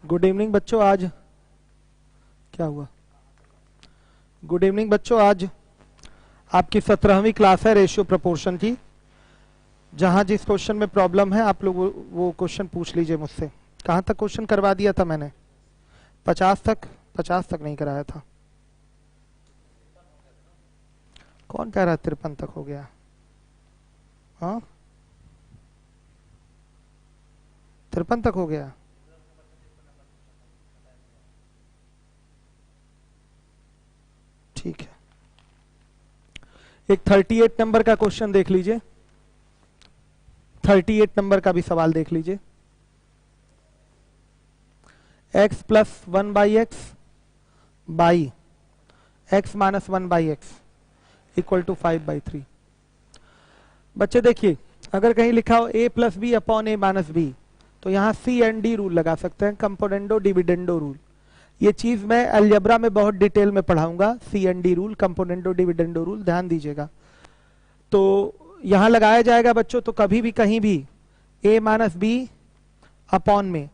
Good evening बच्चों। आज क्या हुआ? गुड इवनिंग बच्चों। आज आपकी 17वीं क्लास है रेशियो प्रोपोर्शन की। जहां जिस क्वेश्चन में प्रॉब्लम है आप लोग वो क्वेश्चन पूछ लीजिए मुझसे। कहां तक क्वेश्चन करवा दिया था मैंने? 50 तक? 50 तक नहीं कराया था। कौन कह रहा है 53 तक हो गया? हाँ, 53 तक हो गया। ठीक है, एक 38 नंबर का क्वेश्चन देख लीजिए। 38 नंबर का भी सवाल देख लीजिए। x plus 1 by x by x minus 1 by x equal to 5/3। बच्चे देखिए, अगर कहीं लिखा हो a plus b upon a minus b तो यहाँ सी एंड डी रूल लगा सकते हैं, कंपोनेंडो डिविडेंडो रूल। ये चीज मैं अलजेब्रा में बहुत डिटेल में पढ़ाऊंगा, C and D rule, componendo dividendo rule, ध्यान दीजिएगा। तो यहां लगाया जाएगा बच्चों, तो कभी भी कहीं भी a माइनस बी अपॉन में,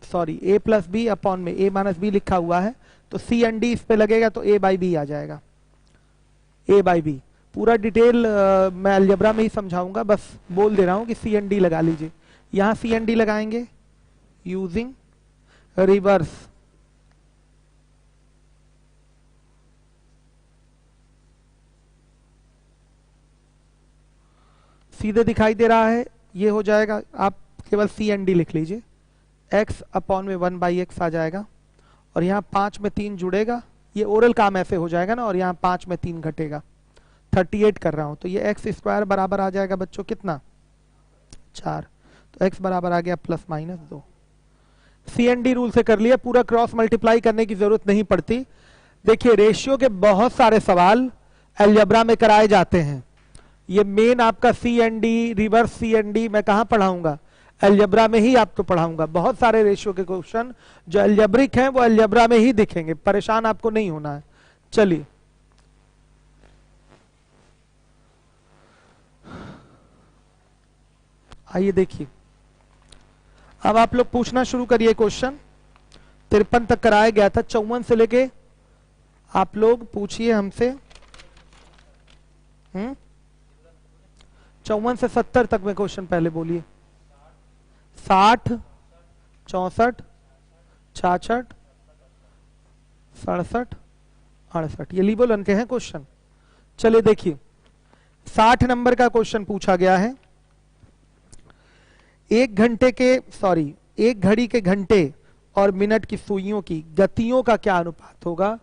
sorry a plus b upon में a माइनस बी लिखा हुआ है, तो सी एंड डी इस पे लगेगा तो a बाई बी आ जाएगा। a बाई बी पूरा डिटेल मैं अलजेब्रा में ही समझाऊंगा, बस बोल दे रहा हूं कि सी एंड डी लगा लीजिए। यहां सी एंड डी लगाएंगे यूजिंग रिवर्स। सीधे दिखाई दे रहा है, ये हो जाएगा। आप केवल सी एंड डी लिख लीजिए। x अपॉन में 1 बाई एक्स आ जाएगा, और यहाँ 5 में 3 जुड़ेगा, ये ओरल काम ऐसे हो जाएगा ना, और यहाँ 5 में 3 घटेगा। 38 कर रहा हूं तो ये x स्क्वायर बराबर आ जाएगा बच्चों कितना? 4। तो x बराबर आ गया plus minus 2। C and D rule से कर लिया, पूरा क्रॉस मल्टीप्लाई करने की जरूरत नहीं पड़ती। देखिए, रेशियो के बहुत सारे सवाल अलजेब्रा में कराए जाते हैं। ये मेन आपका C and D, reverse C and D मैं कहां पढ़ाऊंगा? अलजेब्रा में ही आपको पढ़ाऊंगा। बहुत सारे रेशियो के क्वेश्चन जो अलजेब्रिक हैं वो अलजेब्रा में ही दिखेंगे, परेशान आपको नहीं होना है। चलिए, आइए देखिए, अब आप लोग पूछना शुरू करिए क्वेश्चन। 53 तक कराया गया था, 54 से लेके आप लोग पूछिए हमसे। 54 से 70 तक में क्वेश्चन पहले बोलिए। 60, 64, 66, 67, 68, ये लीबोलन के हैं क्वेश्चन। चलिए देखिए, 60 नंबर का क्वेश्चन पूछा गया है। एक घड़ी के घंटे और मिनट की सुइयों की गतियों का क्या अनुपात होगा?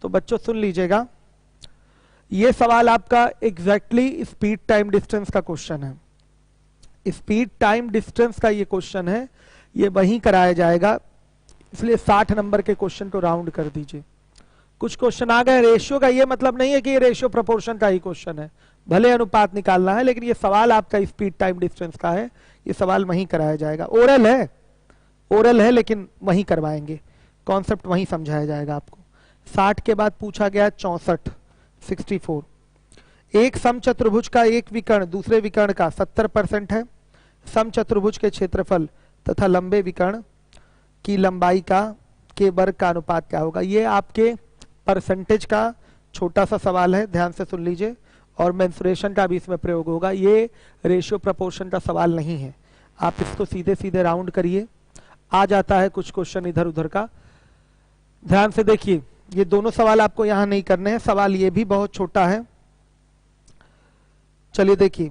तो बच्चों सुन लीजिएगा, ये सवाल आपका एग्जैक्टली स्पीड टाइम डिस्टेंस का क्वेश्चन है। स्पीड टाइम डिस्टेंस का ये क्वेश्चन है, ये वहीं कराया जाएगा, इसलिए 60 नंबर के क्वेश्चन को राउंड कर दीजिए। कुछ क्वेश्चन आ गए रेशियो का, ये मतलब नहीं है कि ये रेशियो प्रोपोर्शन का ही क्वेश्चन है, भले अनुपात निकालना है, लेकिन ये सवाल आपका स्पीड टाइम डिस्टेंस का है, ये सवाल वहीं कराया जाएगा। ओरल है लेकिन वहीं करवाएंगे, कॉन्सेप्ट वहीं समझाया जाएगा आपको। 60 के बाद पूछा गया 64। एक समचतुर्भुज का एक विकर्ण दूसरे विकर्ण का 70% है। समचतुर्भुज के क्षेत्रफल तथा लंबे विकर्ण की लंबाई का के वर्ग का अनुपात क्या होगा? ये आपके परसेंटेज का छोटा सा सवाल है, ध्यान से सुन लीजिए, और मेंसुरेशन का भी इसमें प्रयोग होगा। ये रेशियो प्रोपोर्शन का सवाल नहीं है, आप इसको सीधे सीधे राउंड करिए, आ जाता है कुछ क्वेश्चन इधर उधर का। ध्यान से देखिए, ये दोनों सवाल आपको यहां नहीं करने हैं, सवाल ये भी बहुत छोटा है। चलिए देखिए,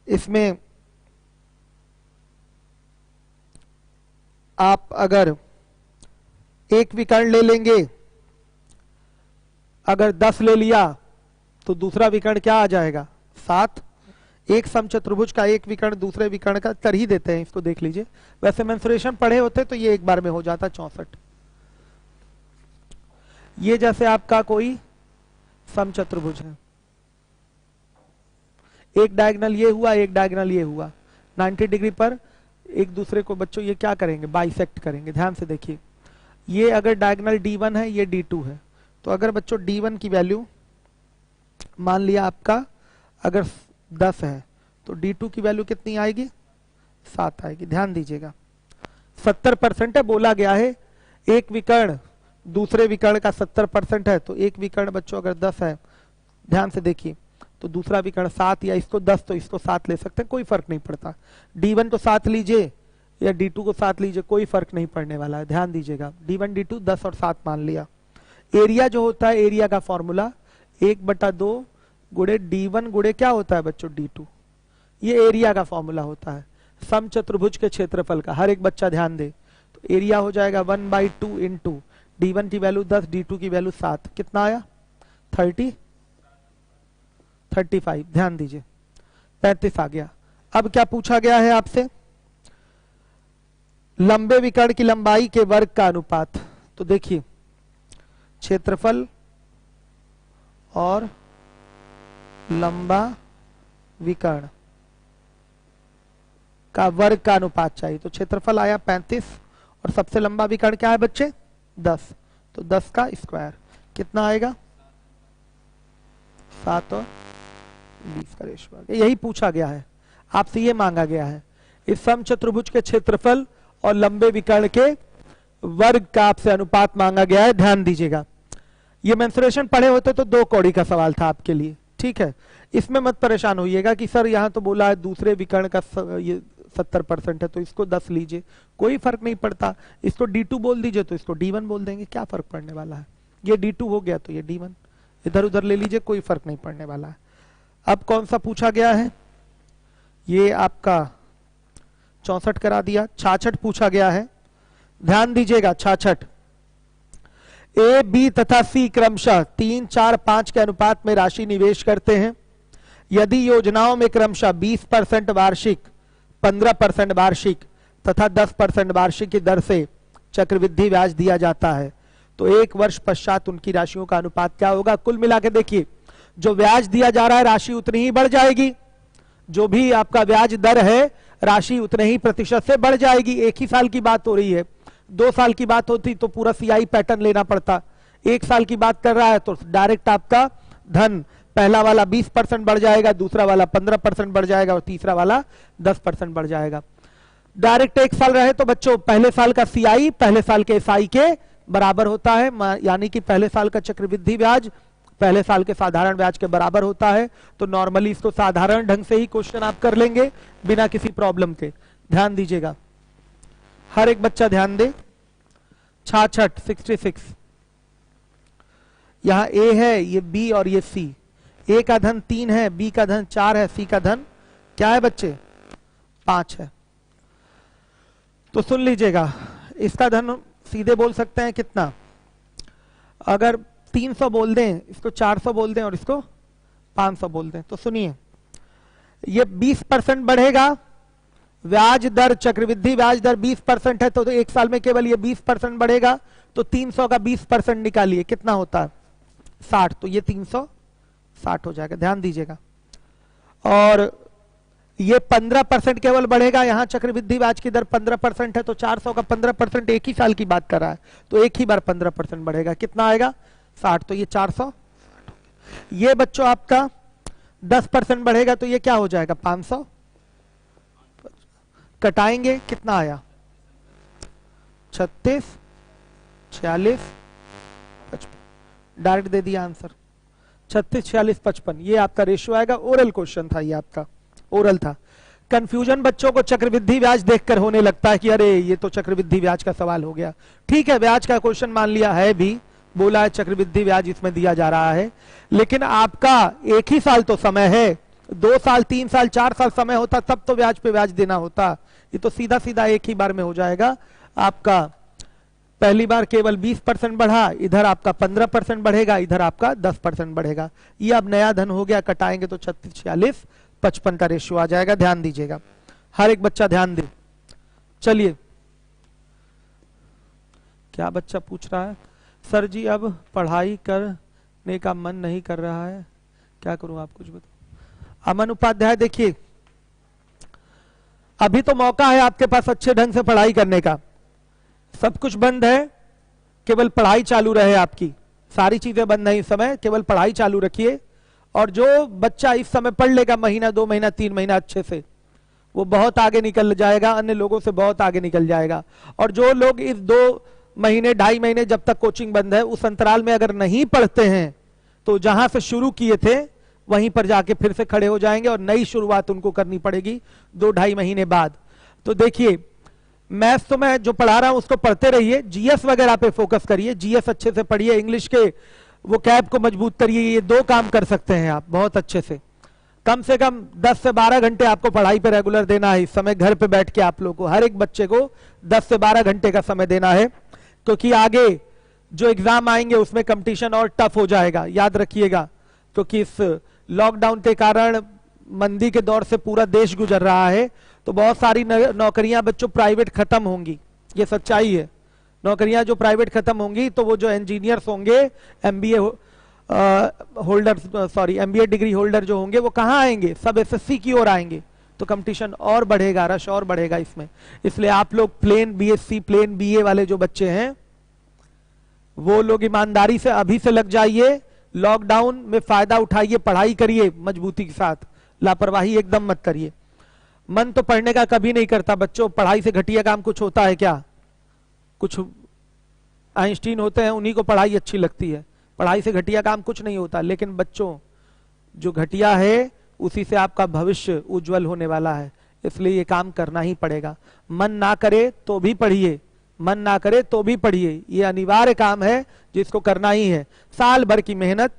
इसमें आप अगर एक विकर्ण ले लेंगे, अगर 10 ले लिया तो दूसरा विकर्ण क्या आ जाएगा? 7। एक समचतुर्भुज का एक विकर्ण दूसरे विकर्ण का कर ही देते हैं, इसको देख लीजिए। वैसे मेंसुरेशन पढ़े होते तो ये एक बार में हो जाता 64। ये जैसे आपका कोई समचतुर्भुज है, एक डायगोनल ये हुआ, एक डायगोनल ये हुआ, 90 डिग्री पर एक दूसरे को बच्चों ये क्या करेंगे? बाइसेक्ट करेंगे। ध्यान से देखिए, ये अगर डायगोनल D1 है, ये D2 है, तो अगर बच्चों D1 की वैल्यू मान लिया आपका अगर 10 है, तो D2 की वैल्यू कितनी आएगी? 7 आएगी। ध्यान दीजिएगा, 70% है, बोला गया है एक विकर्ण दूसरे विकर्ण का 70% है, तो एक विकर्ण बच्चों अगर 10 है, ध्यान से देखिए, तो दूसरा विकर्ण 7 या इसको 10 तो इसको 7 ले सकते हैं, कोई फर्क नहीं पड़ता। D1 को 7 लीजिए या D2 को 7 लीजिए, कोई फर्क नहीं पड़ने वाला है, ध्यान दीजिएगा। D1 D2 10 और 7 मान लिया। एरिया जो होता है, एरिया का फॉर्मूला 1/2 गुणे D1 गुणे क्या होता है बच्चों, D2, ये एरिया का फॉर्मूला होता है समचतुर्भुज के क्षेत्रफल का। हर एक बच्चा ध्यान दे, तो एरिया हो जाएगा 1/2 इंटू D1 की वैल्यू 10, D2 की वैल्यू 7, कितना आया 35, ध्यान दीजिए 35 आ गया। अब क्या पूछा गया है आपसे, लंबे विकर्ण की लंबाई के वर्ग का अनुपात। तो देखिए क्षेत्रफल और लंबा विकर्ण का वर्ग का अनुपात चाहिए। तो क्षेत्रफल आया 35 और सबसे लंबा विकर्ण क्या है बच्चे 10, तो 10 का स्क्वायर कितना आएगा 7 और 20 का रेशियो। यही पूछा गया है आपसे, ये मांगा गया है इस समचतुर्भुज के क्षेत्रफल और लंबे विकर्ण के वर्ग का आपसे अनुपात मांगा गया है। ध्यान दीजिएगा, ये मेंसुरेशन पढ़े होते तो 2 कौड़ी का सवाल था आपके लिए, ठीक है। इसमें मत परेशान होइएगा कि सर यहाँ तो बोला है दूसरे विकर्ण का ये 70% है तो इसको 10 लीजिए, कोई फर्क नहीं पड़ता। इसको D2 बोल दीजिए तो इसको D1 बोल देंगे, क्या फर्क पड़ने वाला है। ये D2 हो गया तो ये D1, इधर उधर ले लीजिए, कोई फर्क नहीं पड़ने वाला है। अब कौन सा पूछा गया है, ये आपका 64 करा दिया। 66 पूछा गया है, ध्यान दीजिएगा 66। ए बी तथा सी क्रमशः 3, 4, 5 के अनुपात में राशि निवेश करते हैं। यदि योजनाओं में क्रमशः 20% वार्षिक, 15% वार्षिक तथा 10% वार्षिक की दर से चक्रवृद्धि ब्याज दिया जाता है, तो 1 वर्ष पश्चात उनकी राशियों का अनुपात क्या होगा। कुल मिला के देखिए, जो ब्याज दिया जा रहा है राशि उतनी ही बढ़ जाएगी, जो भी आपका ब्याज दर है राशि उतने ही प्रतिशत से बढ़ जाएगी। एक ही साल की बात हो रही है, 2 साल की बात होती तो पूरा CI पैटर्न लेना पड़ता। 1 साल की बात कर रहा है तो डायरेक्ट आपका धन पहला वाला 20% बढ़ जाएगा, दूसरा वाला 15% बढ़ जाएगा और तीसरा वाला 10% बढ़ जाएगा। डायरेक्ट 1 साल रहे तो बच्चों पहले साल का CI पहले साल के SI के बराबर होता है, यानी कि पहले साल का चक्रवृद्धि ब्याज पहले साल के साधारण ब्याज के बराबर होता है। तो नॉर्मली इसको साधारण ढंग से ही क्वेश्चन आप कर लेंगे बिना किसी प्रॉब्लम के। ध्यान दीजिएगा, हर एक बच्चा ध्यान दे। 66 यहां A है, ये B और ये C। A का धन 3 है, B का धन 4 है, C का धन क्या है बच्चे 5 है। तो सुन लीजिएगा, इसका धन सीधे बोल सकते हैं कितना, अगर 300 बोल दें, इसको 400 बोल दें और इसको 500 बोल दें, तो सुनिए ये 20% बढ़ेगा। ब्याज दर चक्रवृद्धि ब्याज दर 20% है तो 1 साल में केवल ये 20% बढ़ेगा। तो 300 का 20% निकालिए, कितना होता है 60, तो ये 360 हो जाएगा। ध्यान दीजिएगा, और ये 15% केवल बढ़ेगा। यहां चक्रवृद्धि ब्याज की दर 15% है तो 400 का 15% एक ही साल की बात कर रहा है, तो एक ही बार 15% बढ़ेगा, कितना आएगा 60, तो ये 400। ये बच्चों आपका 10% बढ़ेगा तो ये क्या हो जाएगा 500। कटाएंगे, कितना आया 36, 46, 55, डायरेक्ट दे दिया आंसर 36, 46, 55। ये आपका रेशियो आएगा। ओरल क्वेश्चन था, ये आपका ओरल था। कंफ्यूजन बच्चों को चक्रवृद्धि ब्याज देखकर होने लगता है कि अरे ये तो चक्रवृद्धि ब्याज का सवाल हो गया। ठीक है, ब्याज का क्वेश्चन मान लिया है भी, बोला है चक्रवृद्धि ब्याज इसमें दिया जा रहा है, लेकिन आपका एक ही साल तो समय है, 2 साल 3 साल 4 साल समय होता तब तो ब्याज पे ब्याज देना होता। ये तो सीधा सीधा एक ही बार में हो जाएगा। आपका पहली बार केवल 20% बढ़ा, इधर आपका 15% बढ़ेगा, इधर आपका 10% बढ़ेगा। ये अब नया धन हो गया, कटाएंगे तो 36, 46, 55 का रेशियो आ जाएगा। ध्यान दीजिएगा, हर एक बच्चा ध्यान दे। चलिए, क्या बच्चा पूछ रहा है, सर जी अब पढ़ाई करने का मन नहीं कर रहा है, क्या करूं, आप कुछ बताओ। अमन उपाध्याय, देखिए अभी तो मौका है आपके पास अच्छे ढंग से पढ़ाई करने का, सब कुछ बंद है, केवल पढ़ाई चालू रहे आपकी, सारी चीजें बंद है इस समय, केवल पढ़ाई चालू रखिए। और जो बच्चा इस समय पढ़ लेगा महीना 2 महीना 3 महीना अच्छे से, वो बहुत आगे निकल जाएगा, अन्य लोगों से बहुत आगे निकल जाएगा। और जो लोग इस 2 महीने 2.5 महीने जब तक कोचिंग बंद है उस अंतराल में अगर नहीं पढ़ते हैं तो जहां से शुरू किए थे वहीं पर जाके फिर से खड़े हो जाएंगे और नई शुरुआत उनको करनी पड़ेगी 2-2.5 महीने बाद। तो देखिए मैथ्स तो मैं जो पढ़ा रहा हूं उसको पढ़ते रहिए, जीएस वगैरह पे फोकस करिए, जीएस अच्छे से पढ़िए, इंग्लिश के वो कैब को मजबूत करिए। ये 2 काम कर सकते हैं आप बहुत अच्छे से कम 10 से 12 घंटे आपको पढ़ाई पे रेगुलर देना है। इस समय घर पे बैठ के आप लोगों को हर एक बच्चे को 10 से 12 घंटे का समय देना है, क्योंकि आगे जो एग्जाम आएंगे उसमें कंपटीशन और टफ हो जाएगा, याद रखिएगा। क्योंकि इस लॉकडाउन के कारण मंदी के दौर से पूरा देश गुजर रहा है, तो बहुत सारी नौकरियां बच्चों प्राइवेट खत्म होंगी, ये सच्चाई है। नौकरियां जो प्राइवेट खत्म होंगी तो वो जो इंजीनियर्स होंगे, MBA holder MBA degree holder जो होंगे वो कहाँ आएंगे, सब एसएससी की ओर आएंगे। तो कंपटीशन और बढ़ेगा, रश और बढ़ेगा इसमें। इसलिए आप लोग प्लेन बीएससी प्लेन बीए वाले जो बच्चे हैं वो लोग ईमानदारी से अभी से लग जाइए, लॉकडाउन में फायदा उठाइए, पढ़ाई करिए मजबूती के साथ, लापरवाही एकदम मत करिए। मन तो पढ़ने का कभी नहीं करता बच्चों, पढ़ाई से घटिया काम कुछ होता है क्या? कुछ आइंस्टीन होते हैं उन्हीं को पढ़ाई अच्छी लगती है, पढ़ाई से घटिया काम कुछ नहीं होता। लेकिन बच्चों जो घटिया है उसी से आपका भविष्य उज्जवल होने वाला है, इसलिए ये काम करना ही पड़ेगा। मन ना करे तो भी पढ़िए, मन ना करे तो भी पढ़िए, ये अनिवार्य काम है जिसको करना ही है। साल भर की मेहनत,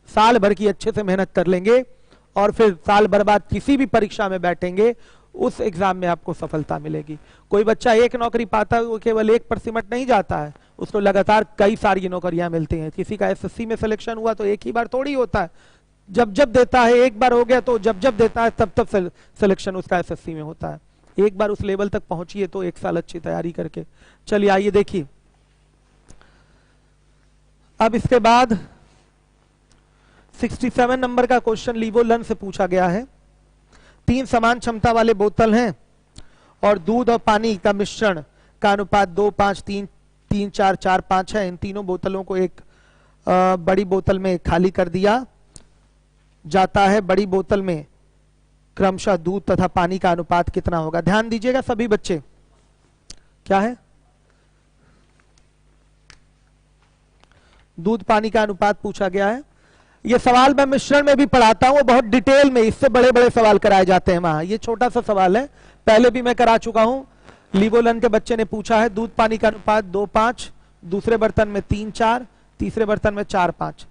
साल भर की अच्छे से मेहनत कर लेंगे और फिर साल भर बाद किसी भी परीक्षा में बैठेंगे, उस एग्जाम में आपको सफलता मिलेगी। कोई बच्चा एक नौकरी पाता है वो केवल एक पर सिमट नहीं जाता है, उसको लगातार कई सारी नौकरियां मिलती हैं। किसी का एसएससी में सिलेक्शन हुआ तो एक ही बार थोड़ी होता है, जब जब देता है, एक बार हो गया तो जब जब देता है तब तब सिलेक्शन उसका एसएससी में होता है। एक बार उस लेवल तक पहुंचिए तो 1 साल अच्छी तैयारी करके। चलिए आइए देखिए, अब इसके बाद 67 नंबर का क्वेश्चन लीवोलन से पूछा गया है। 3 समान क्षमता वाले बोतल हैं और दूध और पानी का मिश्रण का अनुपात 2, 5, 3, 3, 4, 4, 5 है। इन तीनों बोतलों को एक बड़ी बोतल में खाली कर दिया जाता है। बड़ी बोतल में क्रमशः दूध तथा पानी का अनुपात कितना होगा? ध्यान दीजिएगा सभी बच्चे, क्या है? दूध पानी का अनुपात पूछा गया है। ये सवाल मैं मिश्रण में भी पढ़ाता हूं, बहुत डिटेल में, इससे बड़े बड़े सवाल कराए जाते हैं वहां। ये छोटा सा सवाल है, पहले भी मैं करा चुका हूं। लीवोलन के बच्चे ने पूछा है दूध पानी का अनुपात 2, 5, दूसरे बर्तन में 3, 4, तीसरे बर्तन में 4, 5।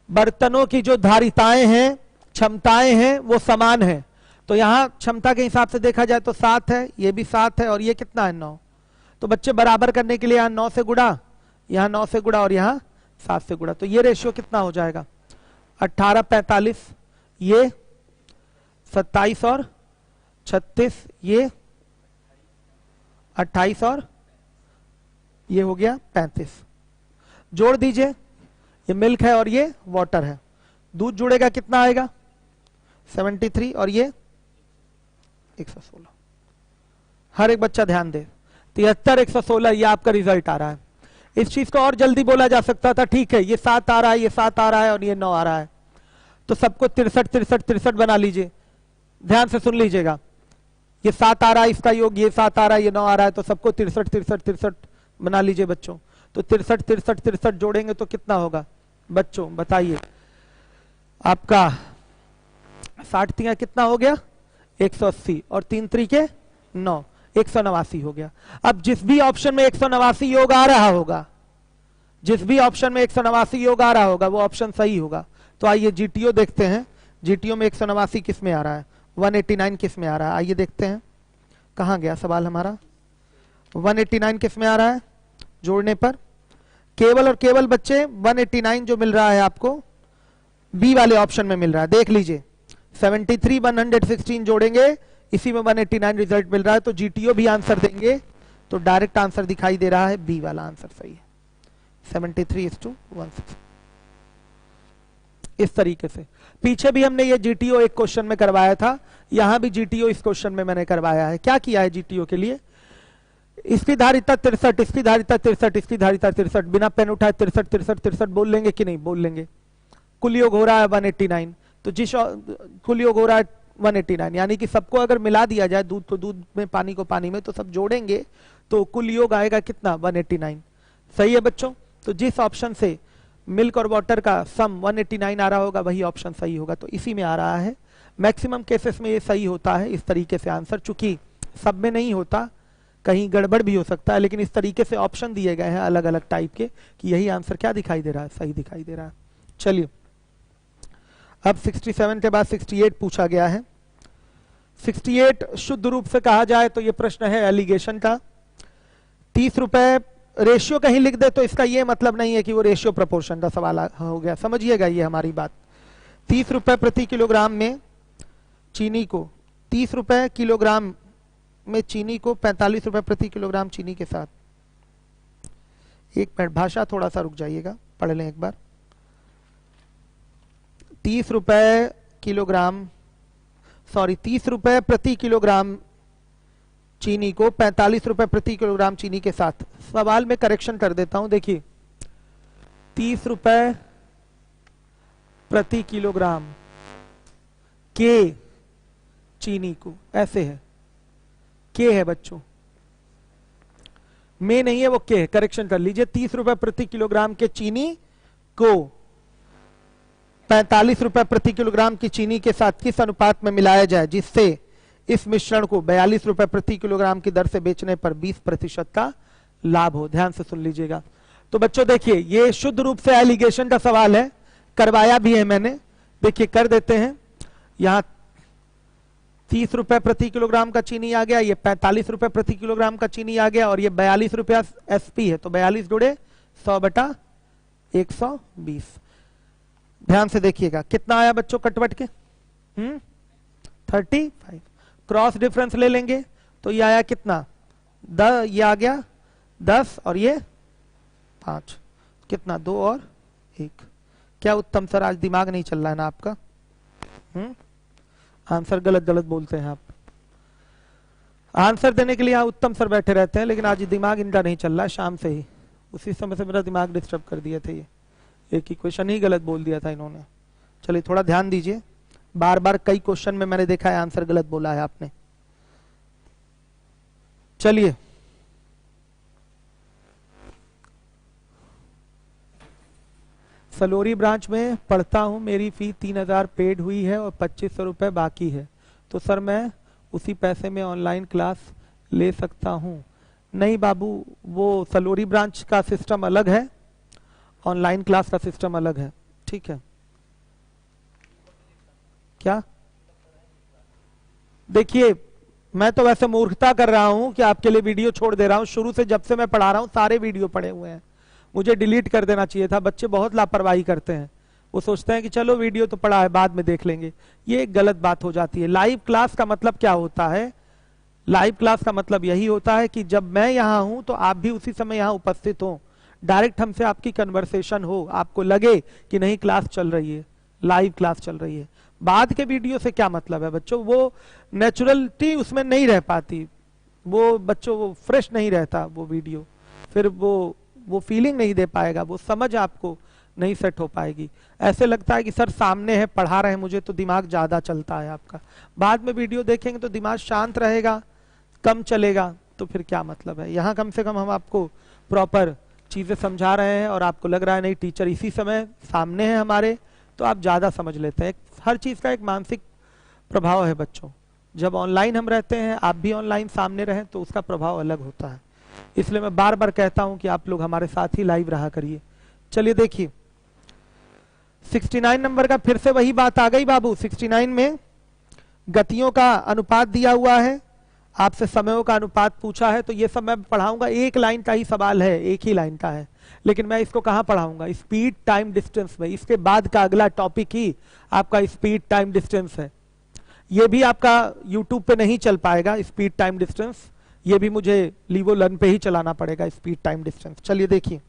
बर्तनों की जो धारिताएं हैं, क्षमताएं हैं, वो समान है। तो यहां क्षमता के हिसाब से देखा जाए तो 7 है, ये भी 7 है और ये कितना है 9। तो बच्चे बराबर करने के लिए यहां 9 से गुणा, यहां 9 से गुणा और यहां 7 से गुणा, तो ये रेशियो कितना हो जाएगा? 18, 45, ये 27 और 36, ये 28 और ये हो गया 35। जोड़ दीजिए, ये मिल्क है और ये वाटर है। दूध जुड़ेगा कितना आएगा? 73 और ये 116। हर एक बच्चा ध्यान दे, 73, 116 ये आपका रिजल्ट आ रहा है। इस चीज को और जल्दी बोला जा सकता था, ठीक है ये 7 आ रहा है, ये 7 आ रहा है और ये 9 आ रहा है, तो सबको 63, 63, 63 बना लीजिए। ध्यान से सुन लीजिएगा, ये 7 आ रहा है, इसका योग ये 7 आ रहा है, ये 9 आ रहा है, तो सबको 63, 63, 63 बना लीजिए बच्चों। तो 63, 63, 63 जोड़ेंगे तो कितना होगा बच्चों बताइए? आपका 60 तिया कितना हो गया? 180 और 3 त्रिके 9, 189 हो गया। अब जिस भी ऑप्शन में 189 योग आ रहा होगा, जिस भी ऑप्शन में 189 योग आ रहा होगा वो ऑप्शन सही होगा। तो आइए जीटीओ देखते हैं, जीटीओ में 189 किस में आ रहा है, 189 किस में आ रहा है? आइए देखते हैं, कहां गया सवाल हमारा? 189 किस में आ रहा है? जोड़ने पर केवल और केवल बच्चे 189 जो मिल रहा है आपको बी वाले ऑप्शन में मिल रहा है। देख लीजिए 73, 116 जोड़ेंगे, इसी में 189 रिजल्ट मिल रहा है। तो जीटीओ भी आंसर देंगे तो डायरेक्ट आंसर दिखाई दे रहा है, बी वाला आंसर सही है, 73:116। इस तरीके से पीछे भी हमने ये जीटीओ एक क्वेश्चन में करवाया था, यहां भी जीटीओ इस क्वेश्चन में मैंने करवाया है। क्या किया है जीटीओ के लिए? इसकी धारिता 63, इसकी धारिता 63, इसकी धारिता 63, बिना पेन उठाए 63, 63, 63 बोल लेंगे कि नहीं बोल लेंगे? कुल योग हो रहा है 189, तो जिस कुल योग हो रहा है 189, यानी कि सबको अगर मिला दिया जाए, दूध को दूध में, पानी को पानी में, तो सब जोड़ेंगे तो कुल योग आएगा कितना, 189। सही है बच्चों? तो जिस ऑप्शन से मिल्क और वाटर का सम 189 आ रहा होगा वही ऑप्शन सही होगा, तो इसी में आ रहा है। मैक्सिमम केसेस में ये सही होता है इस तरीके से आंसर, चूंकि सब में नहीं होता, कहीं गड़बड़ भी हो सकता है, लेकिन इस तरीके से ऑप्शन दिए गए हैं अलग अलग टाइप के कि यही आंसर क्या दिखाई दे रहा है, सही दिखाई दे रहा है। चलिए अब 67 के बाद 68 पूछा गया है। 68 शुद्ध रूप से कहा जाए तो ये प्रश्न है एलिगेशन का। 30 रुपए रेशियो कहीं लिख दे तो इसका ये मतलब नहीं है कि वो रेशियो प्रोपोर्शन का सवाल हो गया, समझिएगा ये हमारी बात। 30 रुपए प्रति किलोग्राम में चीनी को, 30 रुपए किलोग्राम में चीनी को 45 रुपए प्रति किलोग्राम चीनी के साथ, एक मिनट भाषा थोड़ा सा रुक जाइएगा, पढ़ लें एक बार। 30 रुपए किलोग्राम, सॉरी 30 रुपए प्रति किलोग्राम चीनी को 45 रुपए प्रति किलोग्राम चीनी के साथ। सवाल में करेक्शन कर देता हूं, देखिए 30 रुपए प्रति किलोग्राम के चीनी को, ऐसे है, के है बच्चों, में नहीं है वो के है, करेक्शन कर लीजिए। 30 रुपए प्रति किलोग्राम के चीनी को 45 रुपए प्रति किलोग्राम की चीनी के साथ किस अनुपात में मिलाया जाए जिससे इस मिश्रण को 42 रुपए प्रति किलोग्राम की दर से बेचने पर 20% का लाभ हो। ध्यान से सुन लीजिएगा। तो बच्चों देखिए ये शुद्ध रूप से एलिगेशन का सवाल है, करवाया भी है मैंने, देखिए कर देते हैं। यहां 30 रुपए प्रति किलोग्राम का चीनी आ गया, ये 45 रुपए प्रति किलोग्राम का चीनी आ गया, और ये 42 रुपया एसपी है, तो 42 जुड़े 100/120। ध्यान से देखिएगा कितना आया बच्चों कटवट के, 35। क्रॉस डिफरेंस ले लेंगे तो ये आया कितना, ये आ गया 10 और ये 5, कितना 2 और 1। क्या उत्तम सर आज दिमाग नहीं चल रहा है ना आपका? आंसर गलत गलत बोलते हैं आप। आंसर देने के लिए यहाँ उत्तम सर बैठे रहते हैं, लेकिन आज दिमाग इनका नहीं चल रहा है, शाम से ही उसी समय से मेरा दिमाग डिस्टर्ब कर दिए थे। ये एक ही क्वेश्चन ही गलत बोल दिया था इन्होंने। चलिए थोड़ा ध्यान दीजिए, बार बार कई क्वेश्चन में मैंने देखा है आंसर गलत बोला है आपने। चलिए सलोरी ब्रांच में पढ़ता हूं, मेरी फी 3000 पेड हुई है और 2500 रुपए बाकी है, तो सर मैं उसी पैसे में ऑनलाइन क्लास ले सकता हूं? नहीं बाबू, वो सलोरी ब्रांच का सिस्टम अलग है, ऑनलाइन क्लास का सिस्टम अलग है, ठीक है। क्या देखिए, मैं तो वैसे मूर्खता कर रहा हूं कि आपके लिए वीडियो छोड़ दे रहा हूं। शुरू से जब से मैं पढ़ा रहा हूं सारे वीडियो पड़े हुए हैं, मुझे डिलीट कर देना चाहिए था। बच्चे बहुत लापरवाही करते हैं, वो सोचते हैं कि चलो वीडियो तो पड़ा है बाद में देख लेंगे, ये एक गलत बात हो जाती है। लाइव क्लास का मतलब क्या होता है? लाइव क्लास का मतलब यही होता है कि जब मैं यहाँ हूं तो आप भी उसी समय यहाँ उपस्थित हो, डायरेक्ट हमसे आपकी कन्वर्सेशन हो, आपको लगे कि नहीं क्लास चल रही है, लाइव क्लास चल रही है। बाद के वीडियो से क्या मतलब है बच्चों, वो नेचुरलिटी उसमें नहीं रह पाती, वो बच्चों वो फ्रेश नहीं रहता वो वीडियो, फिर वो फीलिंग नहीं दे पाएगा, वो समझ आपको नहीं सेट हो पाएगी। ऐसे लगता है कि सर सामने है पढ़ा रहे हैं मुझे, तो दिमाग ज्यादा चलता है आपका। बाद में वीडियो देखेंगे तो दिमाग शांत रहेगा, कम चलेगा, तो फिर क्या मतलब है। यहाँ कम से कम हम आपको प्रॉपर चीजें समझा रहे हैं और आपको लग रहा है नहीं टीचर इसी समय सामने है हमारे, तो आप ज्यादा समझ लेते हैं। हर चीज का एक मानसिक प्रभाव है बच्चों, जब ऑनलाइन हम रहते हैं, आप भी ऑनलाइन सामने रहें तो उसका प्रभाव अलग होता है। इसलिए मैं बार बार कहता हूं कि आप लोग हमारे साथ ही लाइव रहा करिए। चलिए देखिए 69 नंबर का फिर से वही बात आ गई बाबू। 69 में गतियों का अनुपात दिया हुआ है, आपसे समयों का अनुपात पूछा है, तो ये सब मैं पढ़ाऊंगा, एक लाइन का ही सवाल है, एक ही लाइन का है, लेकिन मैं इसको कहां पढ़ाऊंगा, स्पीड टाइम डिस्टेंस में। इसके बाद का अगला टॉपिक ही आपका स्पीड टाइम डिस्टेंस है। ये भी आपका यूट्यूब पे नहीं चल पाएगा स्पीड टाइम डिस्टेंस, ये भी मुझे लीवो लर्न पे ही चलाना पड़ेगा स्पीड टाइम डिस्टेंस। चलिए देखिए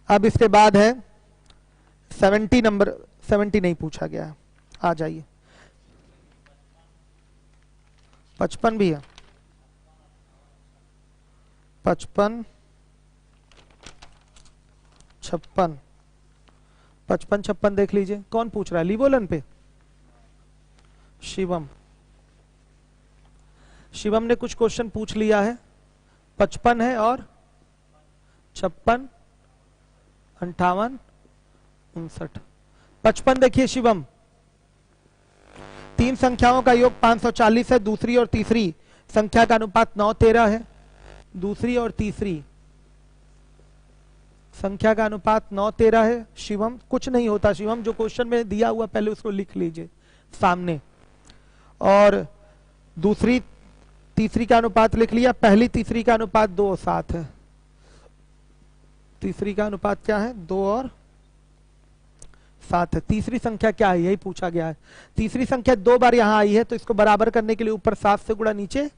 अब इसके बाद है 70 नंबर, 70 नहीं पूछा गया है, आ जाइए। 55 भी है, 55, 56, 55, 56 देख लीजिए। कौन पूछ रहा है लीवोलन पे? शिवम, शिवम ने कुछ क्वेश्चन पूछ लिया है। 55 है और 56, 58, 59। 55 देखिए शिवम, तीन संख्याओं का योग 540 है। दूसरी और तीसरी संख्या का अनुपात 9:13 है। दूसरी और तीसरी संख्या का अनुपात 9:13 है। शिवम कुछ नहीं होता शिवम, जो क्वेश्चन में दिया हुआ पहले उसको लिख लीजिए सामने। और दूसरी तीसरी का अनुपात लिख लिया। पहली तीसरी का अनुपात 2 और 7 है। तीसरी का अनुपात क्या है? 2 और 7 है। तीसरी संख्या क्या है, यही पूछा गया है। तीसरी संख्या 2 बार यहां आई है, तो इसको बराबर करने के लिए ऊपर 7 से गुणा, नीचे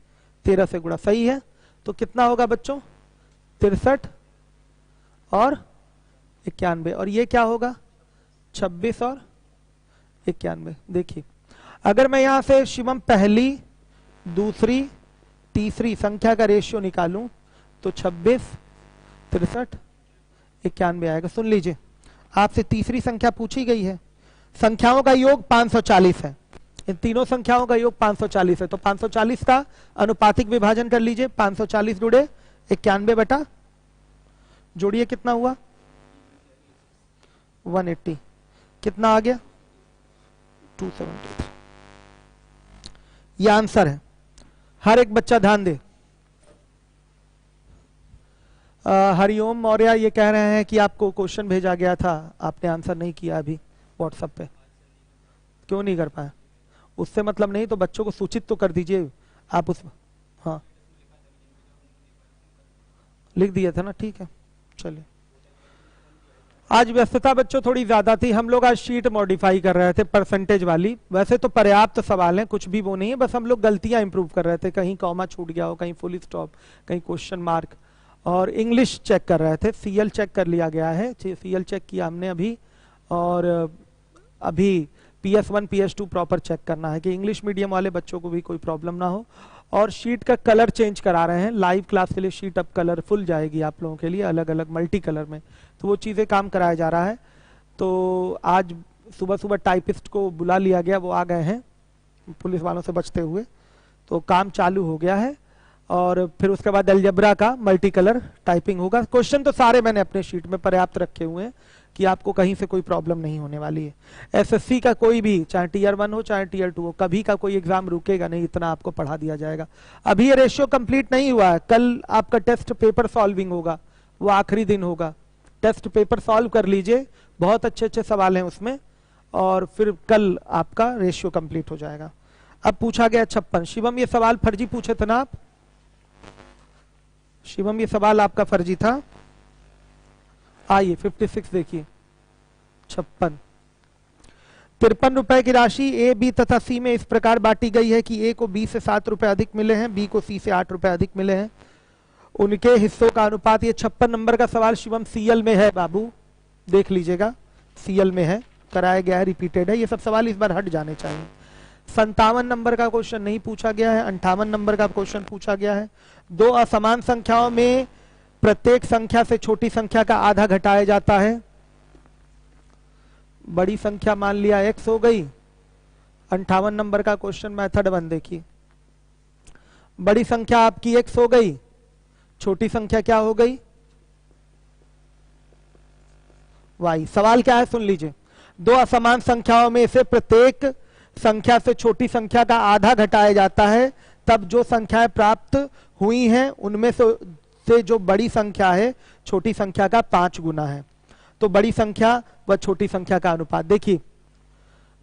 13 से गुणा। सही है। तो कितना होगा बच्चों? 63 और 91। और ये क्या होगा? 26 और 91। देखिए, अगर मैं यहां से शिवम पहली, दूसरी, तीसरी संख्या का रेशियो निकालूं तो 26, 63, 91 आएगा। सुन लीजिए, आपसे तीसरी संख्या पूछी गई है। संख्याओं का योग 540 है। इन तीनों संख्याओं का योग 540 है। तो 540 का अनुपातिक विभाजन कर लीजिए। 540 जुड़े 91 बटा, जोड़िए कितना हुआ? 180। कितना आ गया? 273। यह आंसर है। हर एक बच्चा ध्यान दे। हरिओम मौर्य ये कह रहे हैं कि आपको क्वेश्चन भेजा गया था, आपने आंसर नहीं किया अभी व्हाट्सएप पे। क्यों नहीं कर पाए? उससे मतलब नहीं, तो बच्चों को सूचित तो कर दीजिए आप उस। हाँ, लिख दिया था ना, ठीक है। चलिए, आज व्यस्तता बच्चों थोड़ी ज्यादा थी। हम लोग आज शीट मॉडिफाई कर रहे थे परसेंटेज वाली। वैसे तो पर्याप्त सवाल हैं, कुछ भी वो नहीं है, बस हम लोग गलतियां इंप्रूव कर रहे थे। कहीं कॉमा छूट गया हो, कहीं फुल स्टॉप, कहीं क्वेश्चन मार्क। और इंग्लिश चेक कर रहे थे। सीएल चेक कर लिया गया है, सीएल चेक किया हमने अभी। और अभी PS1 PS2 प्रॉपर चेक करना है कि इंग्लिश मीडियम वाले बच्चों को भी कोई प्रॉब्लम ना हो। और शीट का कलर चेंज करा रहे हैं। लाइव क्लास के लिए शीट अब कलरफुल जाएगी आप लोगों के लिए, अलग अलग मल्टी कलर में। तो वो चीज़ें काम कराया जा रहा है। तो आज सुबह सुबह टाइपिस्ट को बुला लिया गया, वो आ गए हैं पुलिस वालों से बचते हुए। तो काम चालू हो गया है। और फिर उसके बाद अलजेब्रा का मल्टी कलर टाइपिंग होगा। क्वेश्चन तो सारे मैंने अपने शीट में पर्याप्त रखे हुए हैं कि आपको कहीं से कोई प्रॉब्लम नहीं होने वाली है। एसएससी का कोई भी, चाहे टीयर 1 हो चाहे टीयर 2 हो, कभी का कोई एग्जाम रुकेगा नहीं, इतना आपको पढ़ा दिया जाएगा। अभी ये रेशियो कंप्लीट नहीं हुआ है। कल आपका टेस्ट पेपर सॉल्विंग होगा, वो आखिरी दिन होगा। टेस्ट पेपर सॉल्व कर लीजिए, बहुत अच्छे अच्छे सवाल हैं उसमें। और फिर कल आपका रेशियो कंप्लीट हो जाएगा। अब पूछा गया 56। शिवम ये सवाल फर्जी पूछे थे ना आप? शिवम ये सवाल आपका फर्जी था। आइए 56 देखिए। 56, 53 रुपए की राशि ए, बी तथा सी में इस प्रकार बांटी गई है कि ए को बी से 7 रुपए अधिक मिले हैं, बी को सी से 8 रुपए अधिक मिले हैं। उनके हिस्सों का अनुपात। ये 56 नंबर का सवाल शिवम सीएल में है बाबू, देख लीजिएगा, सीएल में है, कराया गया है, रिपीटेड है। ये सब सवाल इस बार हट जाने चाहिए। 57 नंबर का क्वेश्चन नहीं पूछा गया है। 58 नंबर का क्वेश्चन पूछा गया है। दो असमान संख्याओं में प्रत्येक संख्या से छोटी संख्या का आधा घटाया जाता है। बड़ी संख्या मान लिया x हो गई। 58 नंबर का क्वेश्चन मेथड 1 देखिए। बड़ी संख्या आपकी x हो गई, छोटी संख्या क्या हो गई? y। सवाल क्या है सुन लीजिए। दो असमान संख्याओं में से प्रत्येक संख्या से छोटी संख्या का आधा घटाया जाता है, तब जो संख्याएं प्राप्त हुई हैं उनमें से जो बड़ी संख्या है छोटी संख्या का 5 गुना है। तो बड़ी संख्या व छोटी संख्या का अनुपात देखिए।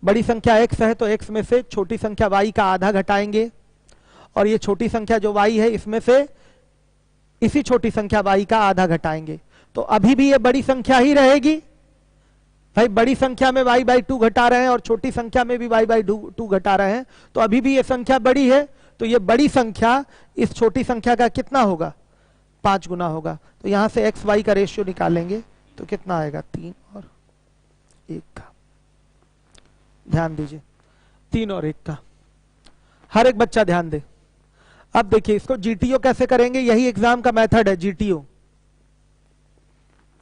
बड़ी संख्या x है तो x में से छोटी संख्या y का आधा घटाएंगे, और ये छोटी संख्या जो y है इसमें से इसी छोटी संख्या y का आधा घटाएंगे। तो अभी भी ये बड़ी संख्या ही रहेगी भाई। बड़ी संख्या में y/2 घटा रहे हैं और छोटी संख्या में भी y/2 घटा रहे हैं, तो अभी भी ये संख्या बड़ी है। तो ये बड़ी संख्या इस छोटी संख्या का कितना होगा? 5 गुना होगा। तो यहां से x y का रेशियो निकालेंगे तो कितना आएगा? 3 और 1 का। ध्यान दीजिए, 3 और 1 का। हर एक बच्चा ध्यान दे। अब देखिए इसको जीटीओ कैसे करेंगे, यही एग्जाम का मेथड है। जीटीओ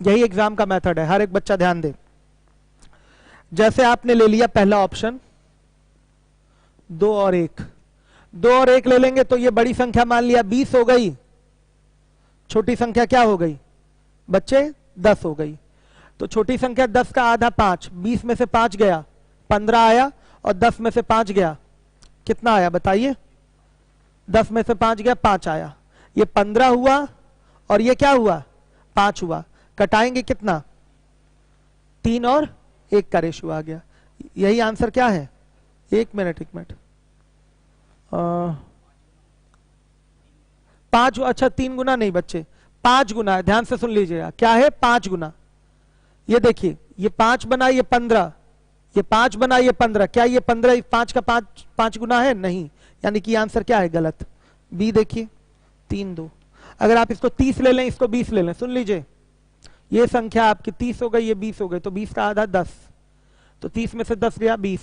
यही एग्जाम का मेथड है। हर एक बच्चा ध्यान दे। जैसे आपने ले लिया पहला ऑप्शन 2 और 1, 2 और 1 ले लेंगे तो ये बड़ी संख्या मान लिया 20 हो गई, छोटी संख्या क्या हो गई बच्चे 10 हो गई। तो छोटी संख्या 10 का आधा 5, 20 में से 5 गया 15 आया, और 10 में से 5 गया कितना आया बताइए, 10 में से 5 गया 5 आया, ये 15 हुआ और ये क्या हुआ 5 हुआ, कटाएंगे कितना 3 और 1 का रेशियो आ गया। यही आंसर क्या है, एक मिनट 5, अच्छा 3 गुना नहीं बच्चे, 5 गुना है, ध्यान से सुन लीजिएगा क्या है 5 गुना। ये देखिए ये 5 बना ये 15, ये 5 बना ये 15, क्या ये 15 5 का 5 गुना है, नहीं, यानी कि आंसर क्या है गलत। बी देखिए 3 2। अगर आप इसको 30 ले लें इसको 20 ले लें, सुन लीजिए ये संख्या आपकी 30 हो गई ये 20 हो गई, तो 20 का आधा 10, तो 30 में से 10 गया 20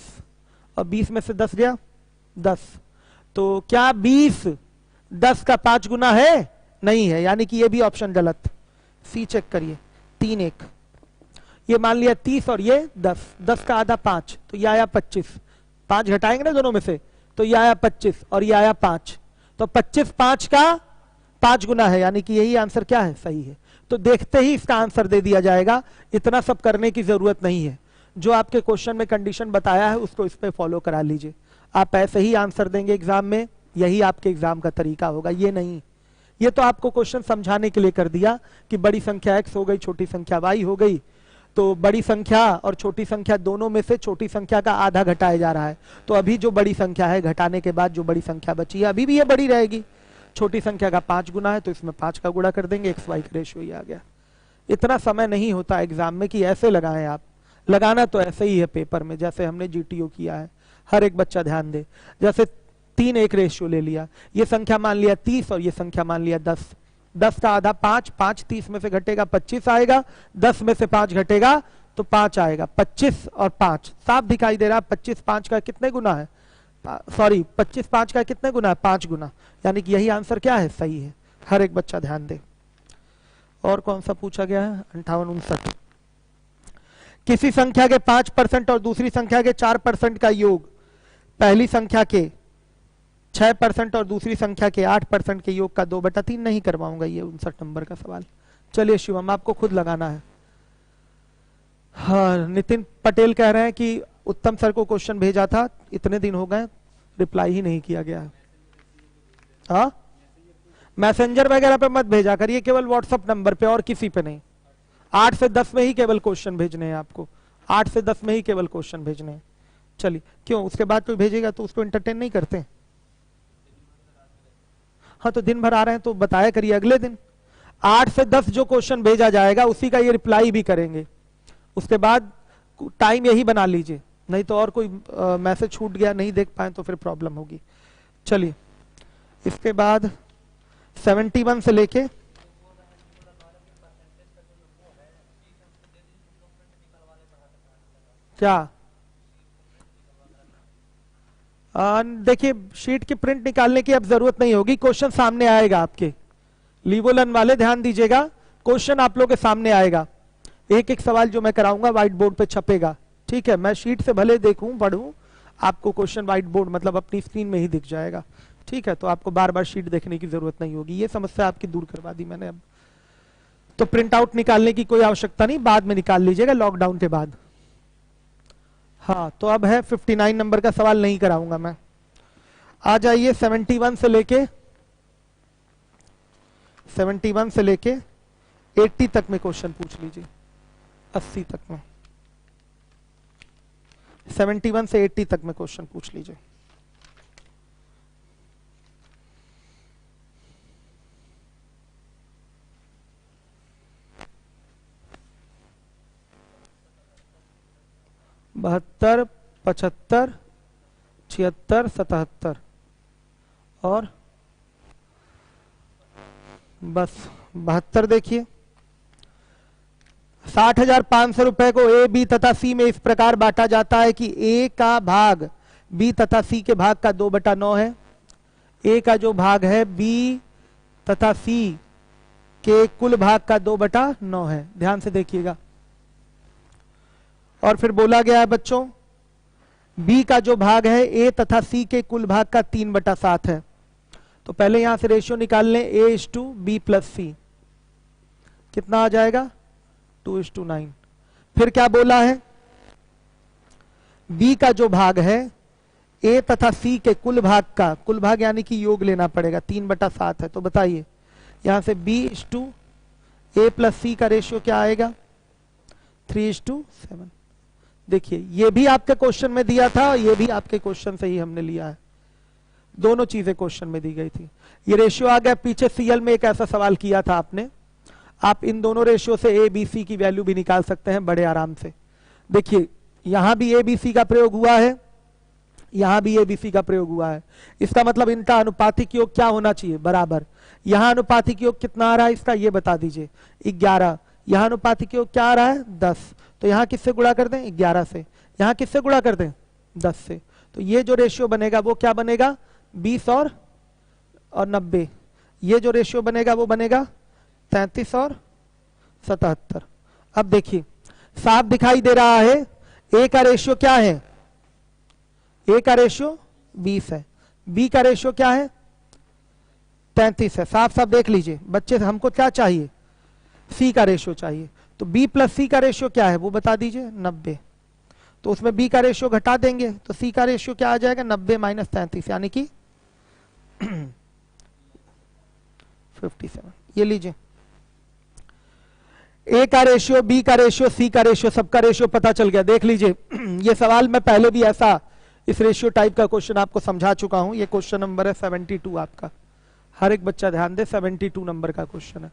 और 20 में से 10 गया 10, तो क्या 20 10 का 5 गुना है, नहीं है, यानी कि ये भी ऑप्शन गलत। सी चेक करिए 3 1, ये मान लिया 30 और ये 10, 10 का आधा 5, तो ये आया 25, 5 घटाएंगे ना दोनों में से, तो ये आया 25 और ये आया 5, तो 25 5 का 5 गुना है, यानी कि यही आंसर क्या है सही है। तो देखते ही इसका आंसर दे दिया जाएगा, इतना सब करने की जरूरत नहीं है, जो आपके क्वेश्चन में कंडीशन बताया है उसको इस पे फॉलो करा लीजिए, आप ऐसे ही आंसर देंगे एग्जाम में, यही आपके एग्जाम का तरीका होगा, ये नहीं। ये तो आपको क्वेश्चन समझाने के लिए कर दिया कि बड़ी संख्या x हो गई छोटी संख्या y हो गई, तो बड़ी संख्या और छोटी संख्या दोनों में से छोटी संख्या का आधा घटाया जा रहा है, तो अभी जो बड़ी संख्या है घटाने के बाद जो बड़ी संख्या बची है अभी भी ये बड़ी रहेगी, छोटी संख्या का 5 गुना है तो इसमें 5 का गुणा कर देंगे, x y का रेशियो ही आ गया। इतना समय नहीं होता एग्जाम में कि ऐसे लगाएं आप, लगाना तो ऐसे ही है पेपर में जैसे हमने GTO किया है, हर एक बच्चा ध्यान दे। जैसे 3 1 रेशियो ले लिया, ये संख्या मान लिया 30 और ये संख्या मान लिया 10, 10 का आधा 5, 5 30 में से घटेगा 25 आएगा, 10 में से 5 घटेगा तो 5 आएगा, 25 और 5 साफ दिखाई दे रहा है, 25 5 का कितने गुना है, सॉरी 25 5 का कितने गुना है 5 गुना, यानी कि यही आंसर क्या है सही है, हर एक बच्चा ध्यान दे। और कौन सा पूछा गया है 58 59, किसी संख्या के 5% और दूसरी संख्या के 4% का योग पहली संख्या के 6% और दूसरी संख्या के 8% के योग का 2/3 नहीं करवाऊंगा, ये 59 नंबर का सवाल। चलिए शिवम आपको खुद लगाना है। हाँ नितिन पटेल कह रहे हैं कि उत्तम सर को क्वेश्चन भेजा था, इतने दिन हो गए रिप्लाई ही नहीं किया गया। हाँ मैसेंजर वगैरह पे मत भेजा करिए, केवल व्हाट्सएप नंबर पे और किसी पे नहीं। 8 से 10 में ही केवल क्वेश्चन भेजने हैं आपको, 8 से 10 में ही केवल क्वेश्चन भेजने हैं। चलिए क्यों उसके बाद कोई भेजेगा तो उसको एंटरटेन नहीं करते। हाँ तो दिन भर आ रहे हैं तो बताया करिए अगले दिन। 8 से 10 जो क्वेश्चन भेजा जाएगा उसी का ये रिप्लाई भी करेंगे, उसके बाद टाइम यही बना लीजिए, नहीं तो और कोई मैसेज छूट गया नहीं देख पाए तो फिर प्रॉब्लम होगी। चलिए इसके बाद 71 से लेके क्या देखिए शीट की प्रिंट निकालने की अब जरूरत नहीं होगी, क्वेश्चन सामने आएगा आपके। लीवोलन वाले ध्यान दीजिएगा, क्वेश्चन आप लोगों के सामने आएगा, एक एक सवाल जो मैं कराऊंगा व्हाइट बोर्ड पे छपेगा, ठीक है। मैं शीट से भले देखूं पढ़ूं, आपको क्वेश्चन व्हाइट बोर्ड मतलब अपनी स्क्रीन में ही दिख जाएगा, ठीक है। तो आपको बार बार शीट देखने की जरूरत नहीं होगी, ये समस्या आपकी दूर करवा दी मैंने अब। तो प्रिंट आउट निकालने की कोई आवश्यकता नहीं, बाद में निकाल लीजिएगा लॉकडाउन के बाद। हाँ तो अब है 59 नंबर का सवाल नहीं कराऊंगा मैं। आ जाइए 71 से लेके 80 तक में क्वेश्चन पूछ लीजिए, 80 तक में, 71 से 80 तक में क्वेश्चन पूछ लीजिए। बहत्तर 75 76 77 और बस 72। देखिए 60,500 रुपए को ए बी तथा सी में इस प्रकार बांटा जाता है कि ए का भाग बी तथा सी के भाग का 2/9 है। ए का जो भाग है बी तथा सी के कुल भाग का 2/9 है, ध्यान से देखिएगा। और फिर बोला गया है बच्चों बी का जो भाग है ए तथा सी के कुल भाग का 3/7 है। तो पहले यहां से रेशियो निकाल लें, A:B प्लस सी, कितना आ जाएगा 2:9। फिर क्या बोला है, बी का जो भाग है ए तथा सी के कुल भाग का, कुल भाग यानी कि योग लेना पड़ेगा, 3/7 है। तो बताइए यहां से B:A प्लस सी का रेशियो क्या आएगा 3:7। देखिए ये भी आपके क्वेश्चन में दिया था, ये भी आपके क्वेश्चन से ही हमने लिया है, दोनों चीजें क्वेश्चन में दी गई थी। ये रेशियो आ गया। पीछे सीएल में एक ऐसा सवाल किया था आपने, आप इन दोनों रेशियो से ए बी सी की वैल्यू भी निकाल सकते हैं बड़े आराम से। देखिए यहां भी ए बी सी का प्रयोग हुआ है, यहां भी ए बी सी का प्रयोग हुआ है। इसका मतलब इनका अनुपातिक योग क्या होना चाहिए, बराबर। यहां अनुपातिक योग कितना आ रहा है इसका, ये बता दीजिए 11। यहां अनुपातिक योग क्या आ रहा है 10। तो यहां किससे गुणा कर दें 11 से, यहां किससे गुणा कर दें 10 से। तो ये जो रेशियो बनेगा वो क्या बनेगा 20 और 90। ये जो रेशियो बनेगा वो बनेगा 33 और 77। अब देखिए साफ दिखाई दे रहा है ए का रेशियो क्या है, ए का रेशियो 20 है, बी का रेशियो क्या है 33 है। साफ साफ देख लीजिए बच्चे, हमको क्या चाहिए सी का रेशियो चाहिए। तो बी प्लस सी का रेशियो क्या है वो बता दीजिए 90। तो उसमें बी का रेशियो घटा देंगे तो सी का रेशियो क्या आ जाएगा 90 माइनस 33 यानी कि 57। ये लीजिए ए का रेशियो, बी का रेशियो, सी का रेशियो, सबका रेशियो पता चल गया। देख लीजिए ये सवाल मैं पहले भी ऐसा इस रेशियो टाइप का क्वेश्चन आपको समझा चुका हूं। ये क्वेश्चन नंबर है 72 आपका, हर एक बच्चा ध्यान दे, 72 नंबर का क्वेश्चन है,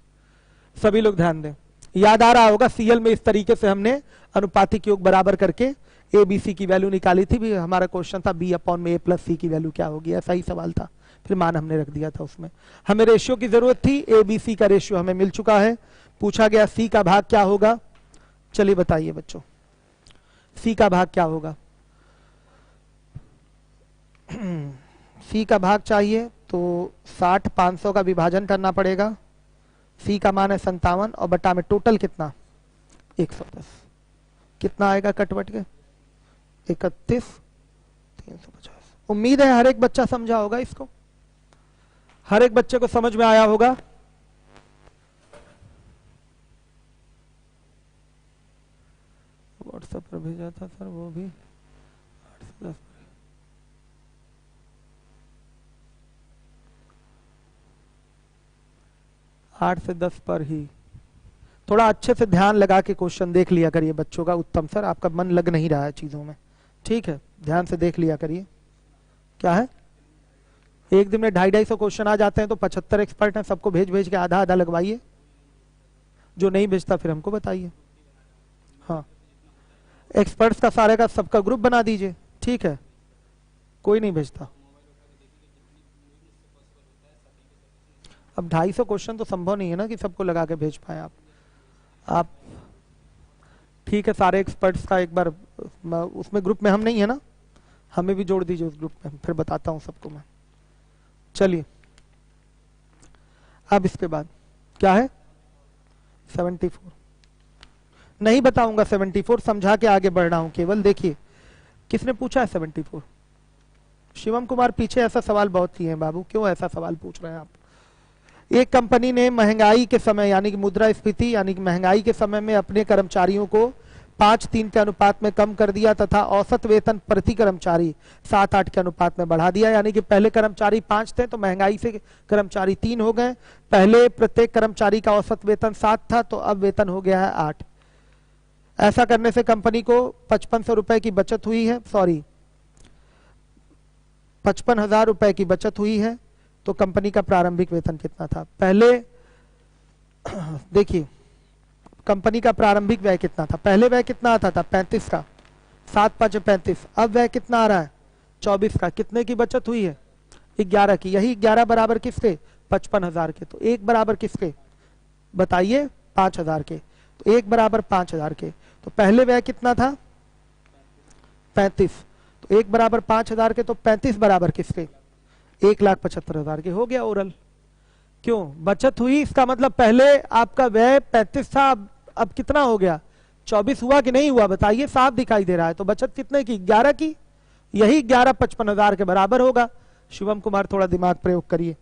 सभी लोग ध्यान दें। याद आ रहा होगा सीएल में इस तरीके से हमने अनुपातिक योग बराबर करके ए बी सी की वैल्यू निकाली थी। भी हमारा क्वेश्चन था B/A प्लस सी की वैल्यू क्या होगी, ऐसा ही सवाल था, फिर मान हमने रख दिया था उसमें। हमें रेशियो की जरूरत थी, ए बी सी का रेशियो हमें मिल चुका है। पूछा गया सी का भाग क्या होगा, चलिए बताइए बच्चों सी का भाग क्या होगा। सी का भाग चाहिए तो 60 500 का विभाजन करना पड़ेगा। सी का मान है 57 और बटा में टोटल कितना 110, कितना आएगा कटवट के 31 350। उम्मीद है हर एक बच्चा समझा होगा इसको, हर एक बच्चे को समझ में आया होगा। व्हाट्सएप पर भेजा था सर, वो भी 8 से 10 8 से 10 पर ही। थोड़ा अच्छे से ध्यान लगा के क्वेश्चन देख लिया करिए बच्चों का। उत्तम सर आपका मन लग नहीं रहा है चीजों में, ठीक है, ध्यान से देख लिया करिए। क्या है एक दिन में 250-250 क्वेश्चन आ जाते हैं, तो 75 एक्सपर्ट हैं, सबको भेज भेज के आधा आधा लगवाइए। जो नहीं भेजता फिर हमको बताइए। हाँ एक्सपर्ट्स का सारे का सबका ग्रुप बना दीजिए, ठीक है, कोई नहीं भेजता। अब 250 क्वेश्चन तो संभव नहीं है ना कि सबको लगा के भेज पाए आप ठीक है, सारे एक्सपर्ट्स का एक बार उसमें ग्रुप में हम नहीं है ना, हमें भी जोड़ दीजिए उस ग्रुप में, फिर बताता हूं सबको मैं। चलिए अब इसके बाद क्या है 74 नहीं बताऊंगा, 74 समझा के आगे बढ़ रहा हूं केवल। देखिए किसने पूछा है 74, शिवम कुमार। पीछे ऐसा सवाल बहुत किए हैं बाबू, क्यों ऐसा सवाल पूछ रहे हैं आप। एक कंपनी ने महंगाई के समय यानी कि मुद्रास्फीति यानी कि महंगाई के समय में अपने कर्मचारियों को 5:3 के अनुपात में कम कर दिया तथा औसत वेतन प्रति कर्मचारी 7-8 के अनुपात में बढ़ा दिया। यानी कि पहले कर्मचारी 5 थे तो महंगाई से कर्मचारी 3 हो गए। पहले प्रत्येक कर्मचारी का औसत वेतन 7 था तो अब वेतन हो गया है 8। ऐसा करने से कंपनी को 5500 रुपए की बचत हुई है, 55,000 रुपए की बचत हुई है। तो कंपनी का प्रारंभिक वेतन कितना था, पहले देखिए कंपनी का प्रारंभिक व्यय कितना था, पहले व्यय कितना आता था 35 का, 7×5 35। अब व्यय कितना आ रहा है 24 का। कितने की बचत हुई है 11 की। यही 11 बराबर किसके 55,000 के। तो 1 बराबर किसके बताइए 5,000 के। तो 1 बराबर 5,000 के। तो पहले व्यय कितना था 35, तो 1 बराबर 5,000 के। तो 35 बराबर किसके 1,75,000 के। हो गया ओरल। क्यों बचत हुई, इसका मतलब पहले आपका व्यय 35 था, अब कितना हो गया 24 हुआ कि नहीं हुआ बताइए, साफ दिखाई दे रहा है। तो बचत कितने की 11 की। यही 11,55,000 के बराबर होगा। शिवम कुमार थोड़ा दिमाग प्रयोग करिए,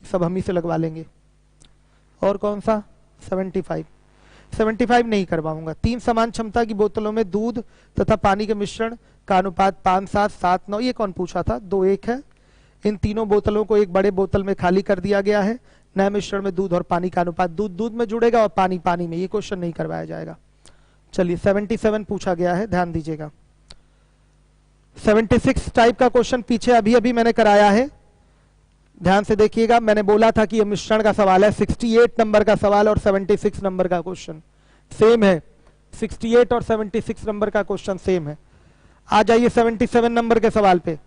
सब हम ही से लगवा लेंगे। और कौन सा 75 नहीं करवाऊंगा। 3 समान क्षमता की बोतलों में दूध तथा पानी के मिश्रण का अनुपात 5, 7, 7, 9, ये कौन पूछा था, 2, 1 है। इन तीनों बोतलों को एक बड़े बोतल में खाली कर दिया गया है। नए मिश्रण में दूध और पानी का अनुपात, दूध दूध में जुड़ेगा और पानी पानी में, ये क्वेश्चन नहीं करवाया जाएगा। चलिए 77 पूछा गया है, ध्यान दीजिएगा। 76 टाइप का क्वेश्चन पीछे अभी अभी मैंने कराया है, ध्यान से देखिएगा। मैंने बोला था कि ये मिश्रण का सवाल है। 68 नंबर का सवाल और 76 नंबर का क्वेश्चन सेम है। 68 और 76 नंबर का क्वेश्चन सेम है। आ जाइए 77 नंबर के सवाल पे।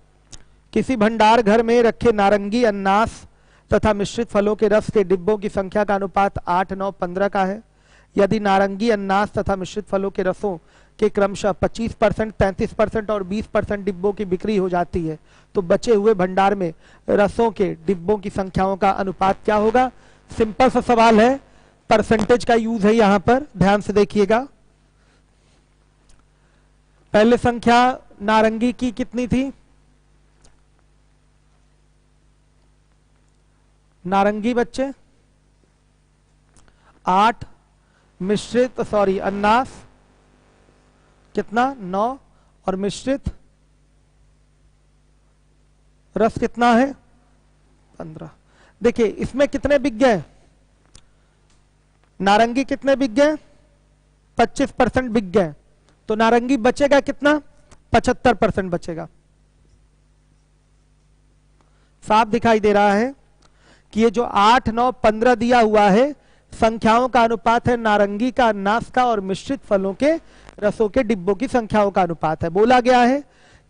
किसी भंडार घर में रखे नारंगी, अनानास तथा मिश्रित फलों के रस के डिब्बों की संख्या का अनुपात 8, 9, 15 का है। यदि नारंगी, अनानास तथा मिश्रित फलों के रसों के क्रमशः 25%, 33% और 20% डिब्बों की बिक्री हो जाती है, तो बचे हुए भंडार में रसों के डिब्बों की संख्याओं का अनुपात क्या होगा। सिंपल सा सवाल है, परसेंटेज का यूज है यहां पर, ध्यान से देखिएगा। पहले संख्या नारंगी की कितनी थी, नारंगी बच्चे 8, मिश्रित अनानास कितना 9 और मिश्रित रस कितना है 15। देखिए इसमें कितने बिक गए, नारंगी कितने बिक गए 25% बिक गए, तो नारंगी बचेगा कितना 75% बचेगा। साफ दिखाई दे रहा है कि ये जो 8, 9, 15 दिया हुआ है संख्याओं का अनुपात है नारंगी का, अनानास का और मिश्रित फलों के रसों के डिब्बों की संख्याओं का अनुपात है। बोला गया है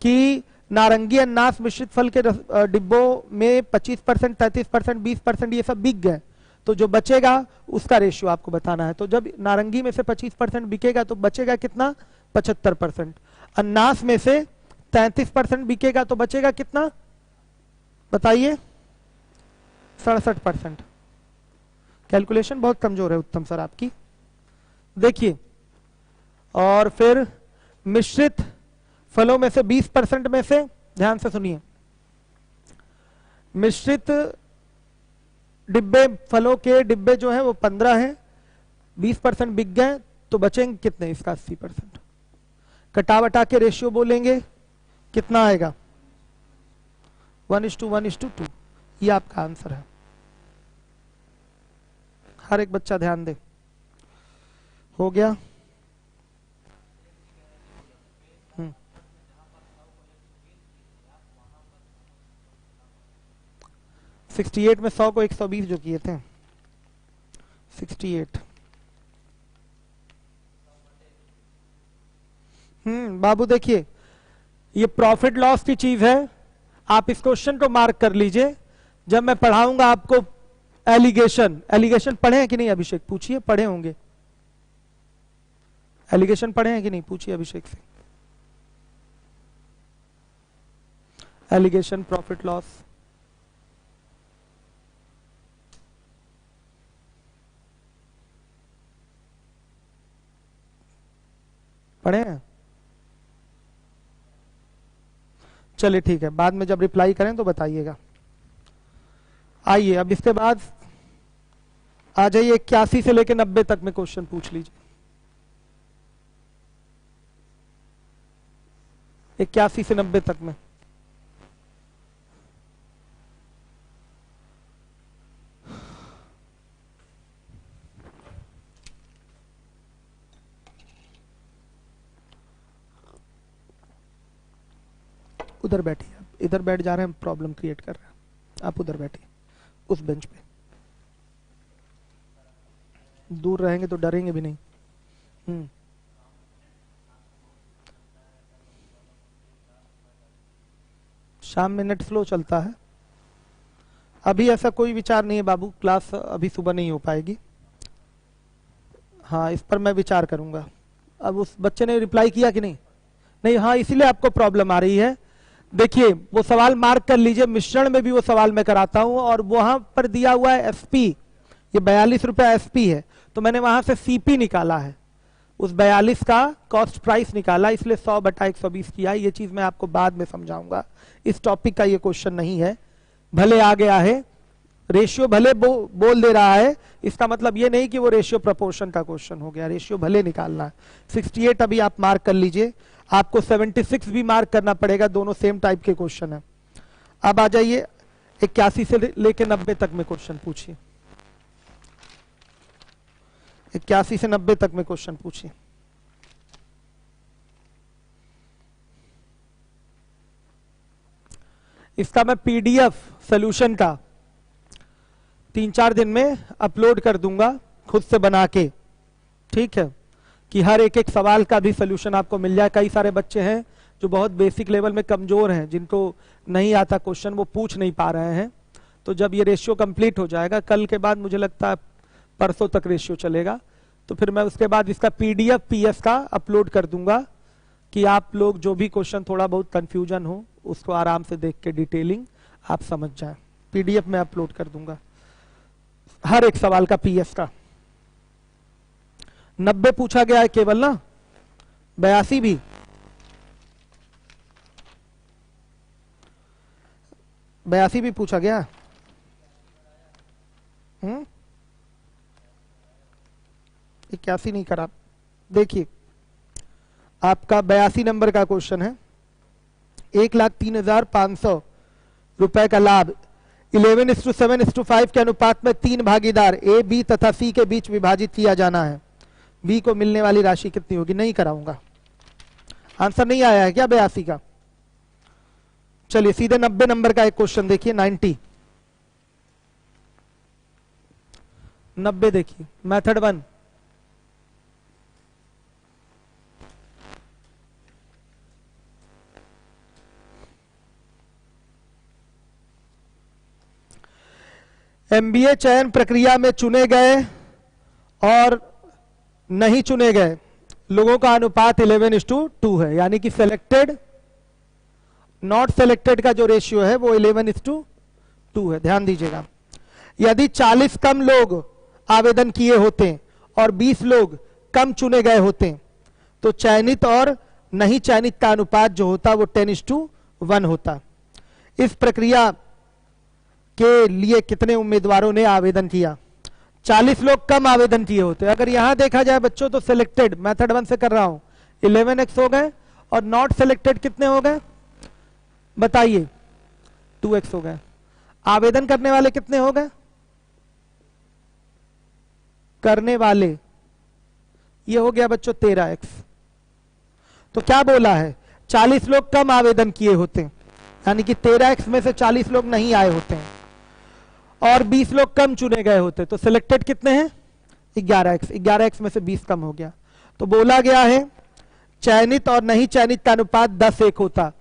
कि नारंगी, अनानास, मिश्रित फल के डिब्बों में 25%, 33%, 20% ये सब बिक गए, तो जो बचेगा उसका रेशियो आपको बताना है। तो जब नारंगी में से 25% बिकेगा तो बचेगा कितना 75%, अनानास में से 33% बिकेगा तो बचेगा कितना बताइए 67%। कैलकुलेशन बहुत कमजोर है उत्तम सर आपकी। देखिए और फिर मिश्रित फलों में से 20% में से, ध्यान से सुनिए, मिश्रित डिब्बे, फलों के डिब्बे जो हैं वो 15 हैं, 20% बिक गए तो बचेंगे कितने, इसका 80%। कटावटा के रेशियो बोलेंगे कितना आएगा 1:1:2। ये आपका आंसर है। हर एक बच्चा ध्यान दे। हो गया 68 में 100 को 120 जो किए थे 68। बाबू देखिए ये प्रॉफिट लॉस की चीज है, आप इस क्वेश्चन को मार्क कर लीजिए। जब मैं पढ़ाऊंगा आपको एलिगेशन पढ़े हैं कि नहीं अभिषेक, पूछिए, पढ़े होंगे एलिगेशन, पढ़े हैं कि नहीं पूछिए अभिषेक से। एलिगेशन, प्रॉफिट लॉस, पढ़े हैं? चलिए ठीक है, बाद में जब रिप्लाई करें तो बताइएगा। आइए अब इसके बाद आ जाइए 81 से लेकर 90 तक में क्वेश्चन पूछ लीजिए। 81 से 90 तक में उधर बैठिए, आप इधर बैठ जा रहे हैं, प्रॉब्लम क्रिएट कर रहे हैं, आप उधर बैठिए उस बेंच पे, दूर रहेंगे तो डरेंगे भी नहीं। शाम में नेट स्लो चलता है, अभी ऐसा कोई विचार नहीं है बाबू, क्लास अभी सुबह नहीं हो पाएगी। हाँ इस पर मैं विचार करूंगा। अब उस बच्चे ने रिप्लाई किया कि नहीं, नहीं, हाँ इसीलिए आपको प्रॉब्लम आ रही है। देखिए वो सवाल मार्क कर लीजिए, मिश्रण में भी वो सवाल मैं कराता हूं और वहां पर दिया हुआ है एसपी, ये 42 रुपया एसपी है, तो मैंने वहां से सीपी निकाला है, उस 42 का कॉस्ट प्राइस निकाला, इसलिए 100/120 किया। ये चीज मैं आपको बाद में समझाऊंगा, इस टॉपिक का ये क्वेश्चन नहीं है। भले आ गया है, रेशियो भले बोल दे रहा है, इसका मतलब ये नहीं कि वो रेशियो प्रपोर्शन का क्वेश्चन हो गया। रेशियो भले निकालना है। 68 अभी आप मार्क कर लीजिए, आपको 76 भी मार्क करना पड़ेगा, दोनों सेम टाइप के क्वेश्चन है। अब आ जाइए 81 से लेके 90 तक में क्वेश्चन पूछिए। 81 से 90 तक में क्वेश्चन पूछिए। इसका मैं पीडीएफ सॉल्यूशन का 3-4 दिन में अपलोड कर दूंगा खुद से बना के, ठीक है, कि हर एक सवाल का भी सॉल्यूशन आपको मिल जाए। कई सारे बच्चे हैं जो बहुत बेसिक लेवल में कमजोर हैं, जिनको नहीं आता क्वेश्चन, वो पूछ नहीं पा रहे हैं। तो जब ये रेशियो कंप्लीट हो जाएगा, कल के बाद मुझे लगता है परसों तक रेशियो चलेगा, तो फिर मैं उसके बाद इसका पीडीएफ पीएस का अपलोड कर दूंगा कि आप लोग जो भी क्वेश्चन थोड़ा बहुत कंफ्यूजन हो उसको आराम से देख के डिटेलिंग आप समझ जाएं। पीडीएफ में अपलोड कर दूंगा हर एक सवाल का पीएस का। 90 पूछा गया है केवल ना, 82 भी। बयासी भी पूछा गया। 81 नहीं करा। देखिए आपका 82 नंबर का क्वेश्चन है। 1,03,500 रुपए का लाभ 11:7:5 के अनुपात में 3 भागीदार ए, बी तथा सी के बीच विभाजित किया जाना है। बी को मिलने वाली राशि कितनी होगी? नहीं कराऊंगा। आंसर नहीं आया है क्या 82 का? चलिए सीधे 90 नंबर का एक क्वेश्चन देखिए। 90 देखिए, मेथड 1। एमबीए चयन प्रक्रिया में चुने गए और नहीं चुने गए लोगों का अनुपात 11:2 है, यानी कि सिलेक्टेड नॉट सिलेक्टेड का जो रेशियो है वो 11:2 है। ध्यान दीजिएगा, यदि 40 कम लोग आवेदन किए होते और 20 लोग कम चुने गए होते तो चयनित और नहीं चयनित का अनुपात जो होता वो 10:1 होता। इस प्रक्रिया के लिए कितने उम्मीदवारों ने आवेदन किया? 40 लोग कम आवेदन किए होते। अगर यहां देखा जाए बच्चों तो सिलेक्टेड मेथड 1 से कर रहा हूं 11x हो गए और नॉट सिलेक्टेड कितने हो गए बताइए? 2x हो गए। आवेदन करने वाले कितने हो गए? करने वाले ये हो गया बच्चों 13x। तो क्या बोला है? 40 लोग कम आवेदन किए होते, यानी कि 13x में से 40 लोग नहीं आए होते हैं और 20 लोग कम चुने गए होते, तो सिलेक्टेड कितने हैं? 11x। 11x में से 20 कम हो गया। तो बोला गया है चयनित और नहीं चयनित का अनुपात 10:1 होता।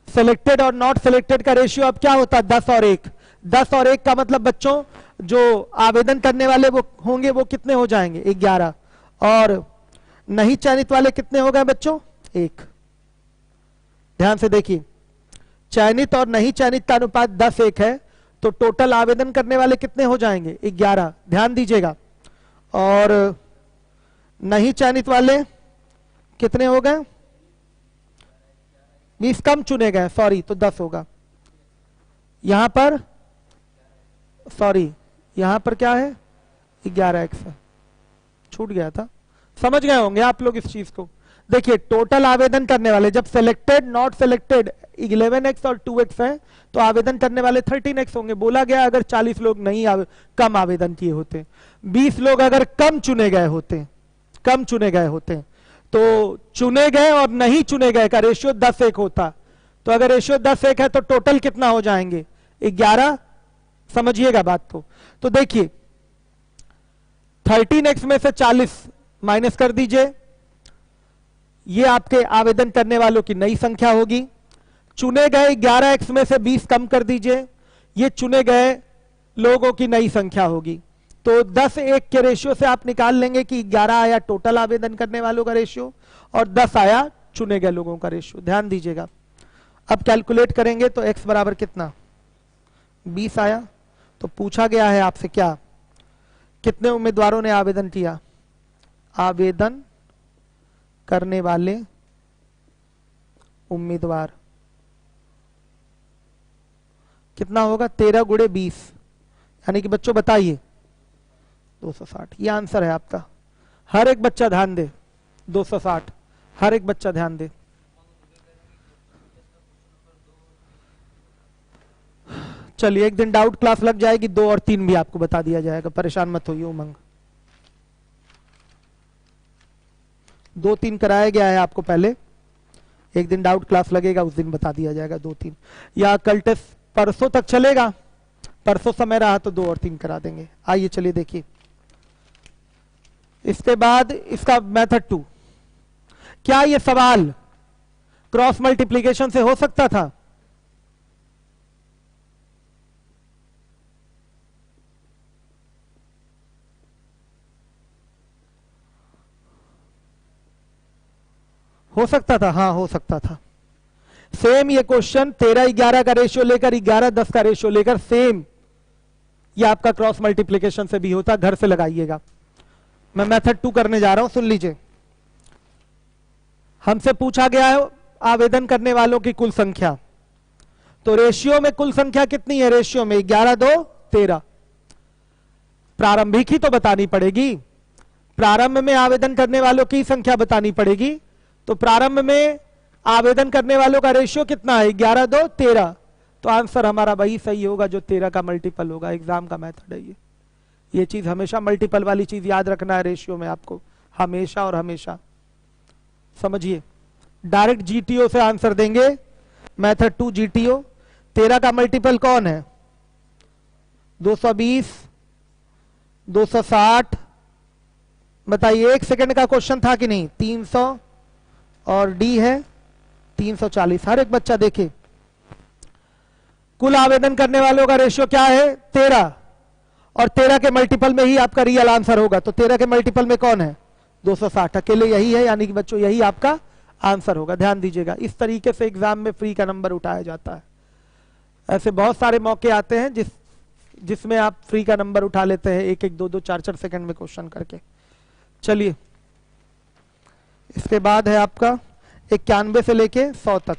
सिलेक्टेड और नॉट सिलेक्टेड का रेशियो अब क्या होता? 10 और 1। 10 और 1 का मतलब बच्चों जो आवेदन करने वाले वो होंगे वो कितने हो जाएंगे? 11। और नहीं चयनित वाले कितने हो गए बच्चों? 1। ध्यान से देखिए, चयनित और नहीं चयनित का अनुपात 10:1 है, तो टोटल आवेदन करने वाले कितने हो जाएंगे? 11। ध्यान दीजिएगा। और नहीं चयनित वाले कितने हो गए? 20 कम चुने गए, सॉरी, तो 10 होगा। यहां पर सॉरी, यहां पर क्या है? 11x है, छूट गया था। समझ गए होंगे आप लोग इस चीज को। देखिए टोटल आवेदन करने वाले जब सिलेक्टेड नॉट सिलेक्टेड 11x और 2x है तो आवेदन करने वाले 13x होंगे। बोला गया अगर 40 लोग नहीं कम आवेदन किए होते, 20 लोग अगर कम चुने गए होते तो चुने गए और नहीं चुने गए का रेशियो 10:1 होता। तो अगर रेशियो 10:1 है तो टोटल कितना हो जाएंगे? 11। समझिएगा बात को। तो देखिए 13x में से 40 माइनस कर दीजिए, ये आपके आवेदन करने वालों की नई संख्या होगी। चुने गए 11x में से 20 कम कर दीजिए, ये चुने गए लोगों की नई संख्या होगी। तो 10:1 के रेशियो से आप निकाल लेंगे कि 11 आया टोटल आवेदन करने वालों का रेशियो और 10 आया चुने गए लोगों का रेशियो। ध्यान दीजिएगा। अब कैलकुलेट करेंगे तो x बराबर कितना? 20 आया। तो पूछा गया है आपसे क्या? कितने उम्मीदवारों ने आवेदन किया? आवेदन करने वाले उम्मीदवार कितना होगा? 13 गुणे 20, यानी कि बच्चों बताइए 260। ये आंसर है आपका। हर एक बच्चा ध्यान दे, 260, हर एक बच्चा ध्यान दे। चलिए एक दिन डाउट क्लास लग जाएगी, 2 और 3 भी आपको बता दिया जाएगा, परेशान मत होइए उमंग। 2-3 कराया गया है आपको पहले, एक दिन डाउट क्लास लगेगा, उस दिन बता दिया जाएगा 2-3, या कल टेस्ट परसों तक चलेगा, परसों समय रहा तो 2 और 3 करा देंगे। आइए चलिए देखिए, इसके बाद इसका मेथड 2। क्या ये सवाल क्रॉस मल्टीप्लीकेशन से हो सकता था? हो सकता था, हाँ हो सकता था। सेम ये क्वेश्चन 13-11 का रेशियो लेकर 11-10 का रेशियो लेकर सेम ये आपका क्रॉस मल्टीप्लीकेशन से भी होता। घर से लगाइएगा। मैं मेथड 2 करने जा रहा हूं, सुन लीजिए। हमसे पूछा गया है आवेदन करने वालों की कुल संख्या, तो रेशियो में कुल संख्या कितनी है? रेशियो में 11-2-13। प्रारंभिक ही तो बतानी पड़ेगी, प्रारंभ में आवेदन करने वालों की संख्या बतानी पड़ेगी। तो प्रारंभ में आवेदन करने वालों का रेशियो कितना है? 11-2-13। तो आंसर हमारा वही सही होगा जो 13 का मल्टीपल होगा। एग्जाम का मेथड है ये चीज हमेशा मल्टीपल वाली चीज याद रखना है रेशियो में आपको, हमेशा और हमेशा। समझिए, डायरेक्ट जीटीओ से आंसर देंगे। Method 2 GTO. 13 का मल्टीपल कौन है? 220, 260। बताइए, 1 सेकंड का क्वेश्चन था कि नहीं? 300 और डी है 340। हर एक बच्चा देखे, कुल आवेदन करने वालों का रेशियो क्या है? 13, और 13 के मल्टीपल में ही आपका रियल आंसर होगा। तो 13 के मल्टीपल में कौन है? 260। अकेले यही है, यानी कि बच्चों यही आपका आंसर होगा। ध्यान दीजिएगा, इस तरीके से एग्जाम में फ्री का नंबर उठाया जाता है। ऐसे बहुत सारे मौके आते हैं जिसमें आप फ्री का नंबर उठा लेते हैं 1-1, 2-2, 4-4 सेकंड में क्वेश्चन करके। चलिए, इसके बाद है आपका 91 से लेके 100 तक।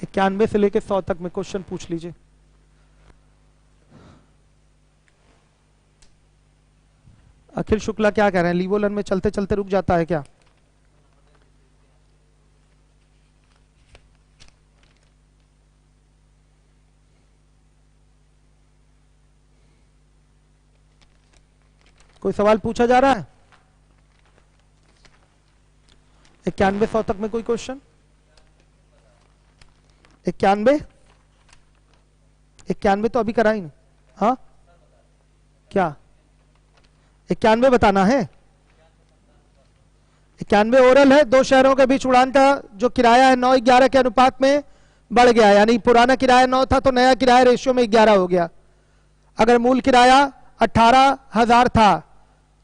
91 से लेके 100 तक में क्वेश्चन पूछ लीजिए। अखिल शुक्ला क्या कह रहे हैं? लीवोलन में चलते चलते रुक जाता है क्या? कोई सवाल पूछा जा रहा है? 91-100 तक में कोई क्वेश्चन? 91 तो अभी करा ही नहीं। हाँ क्या 91 बताना है? 91 ओरल है। 2 शहरों के बीच उड़ान का जो किराया है 9-11 के अनुपात में बढ़ गया, यानी पुराना किराया 9 था तो नया किराया रेशियो में 11 हो गया। अगर मूल किराया 18,000 था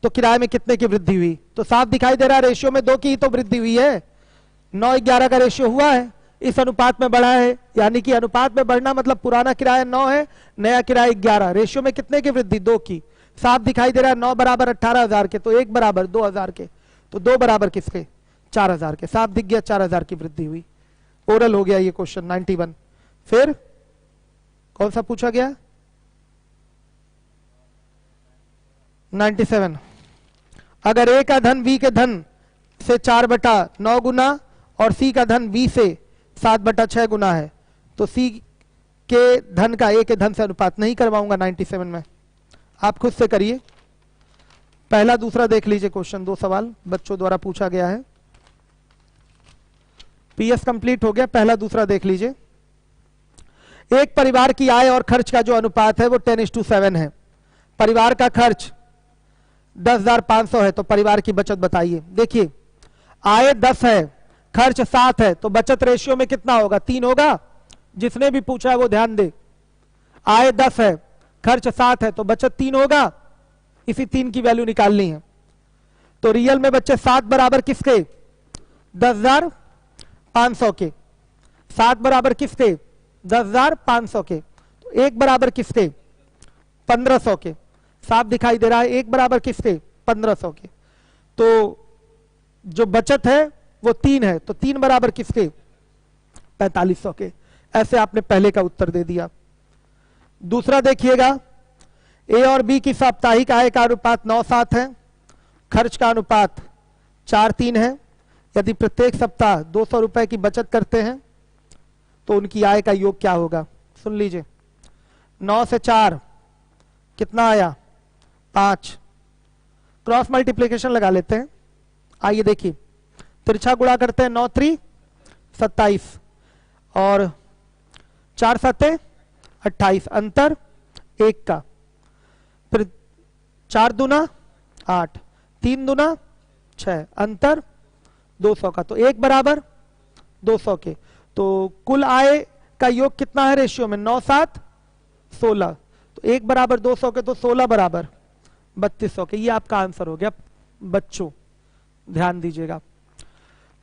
तो किराए में कितने की वृद्धि हुई? तो साफ दिखाई दे रहा है रेशियो में 2 की ही तो वृद्धि हुई है। 9-11 का रेशियो हुआ है, इस अनुपात में बढ़ा है, यानी कि अनुपात में बढ़ना मतलब पुराना किराया 9 है, नया किराया 11। रेशियो में कितने की वृद्धि? 2 की। साफ दिखाई दे रहा है 9 बराबर 18,000 के, तो 1 बराबर 2,000 के, तो 2 बराबर किसके? 4,000 के। साफ दिख गया 4,000 की वृद्धि हुई। ओरल हो गया ये क्वेश्चन 91। फिर कौन सा पूछा गया? 97। अगर ए का धन बी के धन से 4/9 गुना और सी का धन बी से 7/6 गुना है, तो सी के धन का ए के धन से अनुपात नहीं करवाऊंगा 97 में। आप खुद से करिए। पहला दूसरा देख लीजिए क्वेश्चन, 2 सवाल बच्चों द्वारा पूछा गया है। पीएस कंप्लीट हो गया। पहला दूसरा देख लीजिए। एक परिवार की आय और खर्च का जो अनुपात है वो 10:7 है। परिवार का खर्च 10,500 है, तो परिवार की बचत बताइए। देखिए, आय 10 है, खर्च 7 है, तो बचत रेशियो में कितना होगा? 3 होगा। जिसने भी पूछा है वो ध्यान दे। आय 10 है, खर्च 7 है, तो बचत 3 होगा। इसी 3 की वैल्यू निकालनी है। तो रियल में बच्चे 7 बराबर किसके? 10,500 के। 7 बराबर किसके? 10,500 के। तो 1 बराबर किसके? 1,500 के। साफ दिखाई दे रहा है, 1 बराबर किसके, 1500 के। तो जो बचत है वो 3 है, तो 3 बराबर किसके, 4500 के। ऐसे आपने पहले का उत्तर दे दिया। दूसरा देखिएगा, ए और बी की साप्ताहिक आय का अनुपात 9:7 है, खर्च का अनुपात 4:3 है। यदि प्रत्येक सप्ताह 200 रुपए की बचत करते हैं तो उनकी आय का योग क्या होगा। सुन लीजिए, 9 से 4 कितना आया, 5। क्रॉस मल्टीप्लिकेशन लगा लेते हैं। आइए देखिए, तिरछा गुणा करते हैं, 9 3 27 और 4 7 28, अंतर 1 का। फिर 4 दूना 8, 3 दूना 6, अंतर 200 का। तो 1 बराबर 200 के। तो कुल आय का योग कितना है रेशियो में, 9 7 16। तो 1 बराबर 200 के, तो 16 बराबर 3200 के। ये आपका आंसर हो गया। बच्चों ध्यान दीजिएगा,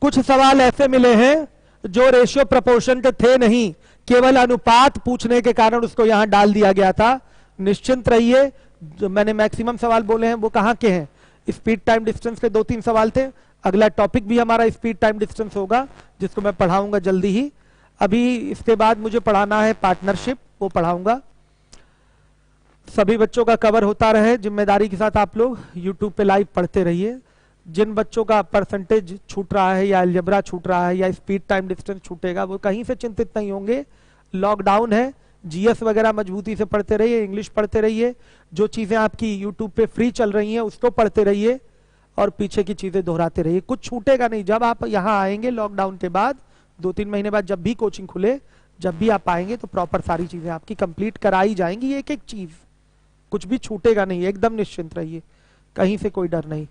कुछ सवाल ऐसे मिले हैं जो रेशियो प्रोपोर्शन के थे नहीं, केवल अनुपात पूछने के कारण उसको यहां डाल दिया गया था। निश्चिंत रहिए, जो मैंने मैक्सिमम सवाल बोले हैं वो कहां के हैं, स्पीड टाइम डिस्टेंस के 2-3 सवाल थे। अगला टॉपिक भी हमारा स्पीड टाइम डिस्टेंस होगा, जिसको मैं पढ़ाऊंगा जल्दी ही। अभी इसके बाद मुझे पढ़ाना है पार्टनरशिप, वो पढ़ाऊंगा। सभी बच्चों का कवर होता रहे, जिम्मेदारी के साथ आप लोग यूट्यूब पे लाइव पढ़ते रहिए। जिन बच्चों का परसेंटेज छूट रहा है या अलजेब्रा छूट रहा है या स्पीड टाइम डिस्टेंस छूटेगा, वो कहीं से चिंतित नहीं होंगे। लॉकडाउन है, जीएस वगैरह मजबूती से पढ़ते रहिए, इंग्लिश पढ़ते रहिए। जो चीजें आपकी यूट्यूब पे फ्री चल रही हैं उसको पढ़ते रहिए और पीछे की चीजें दोहराते रहिए। कुछ छूटेगा नहीं। जब आप यहाँ आएंगे लॉकडाउन के बाद, 2-3 महीने बाद जब भी कोचिंग खुले, जब भी आप आएंगे तो प्रॉपर सारी चीजें आपकी कंप्लीट कराई जाएंगी, एक एक चीज, कुछ भी छूटेगा नहीं। एकदम निश्चिंत रहिए, कहीं से कोई डर नहीं।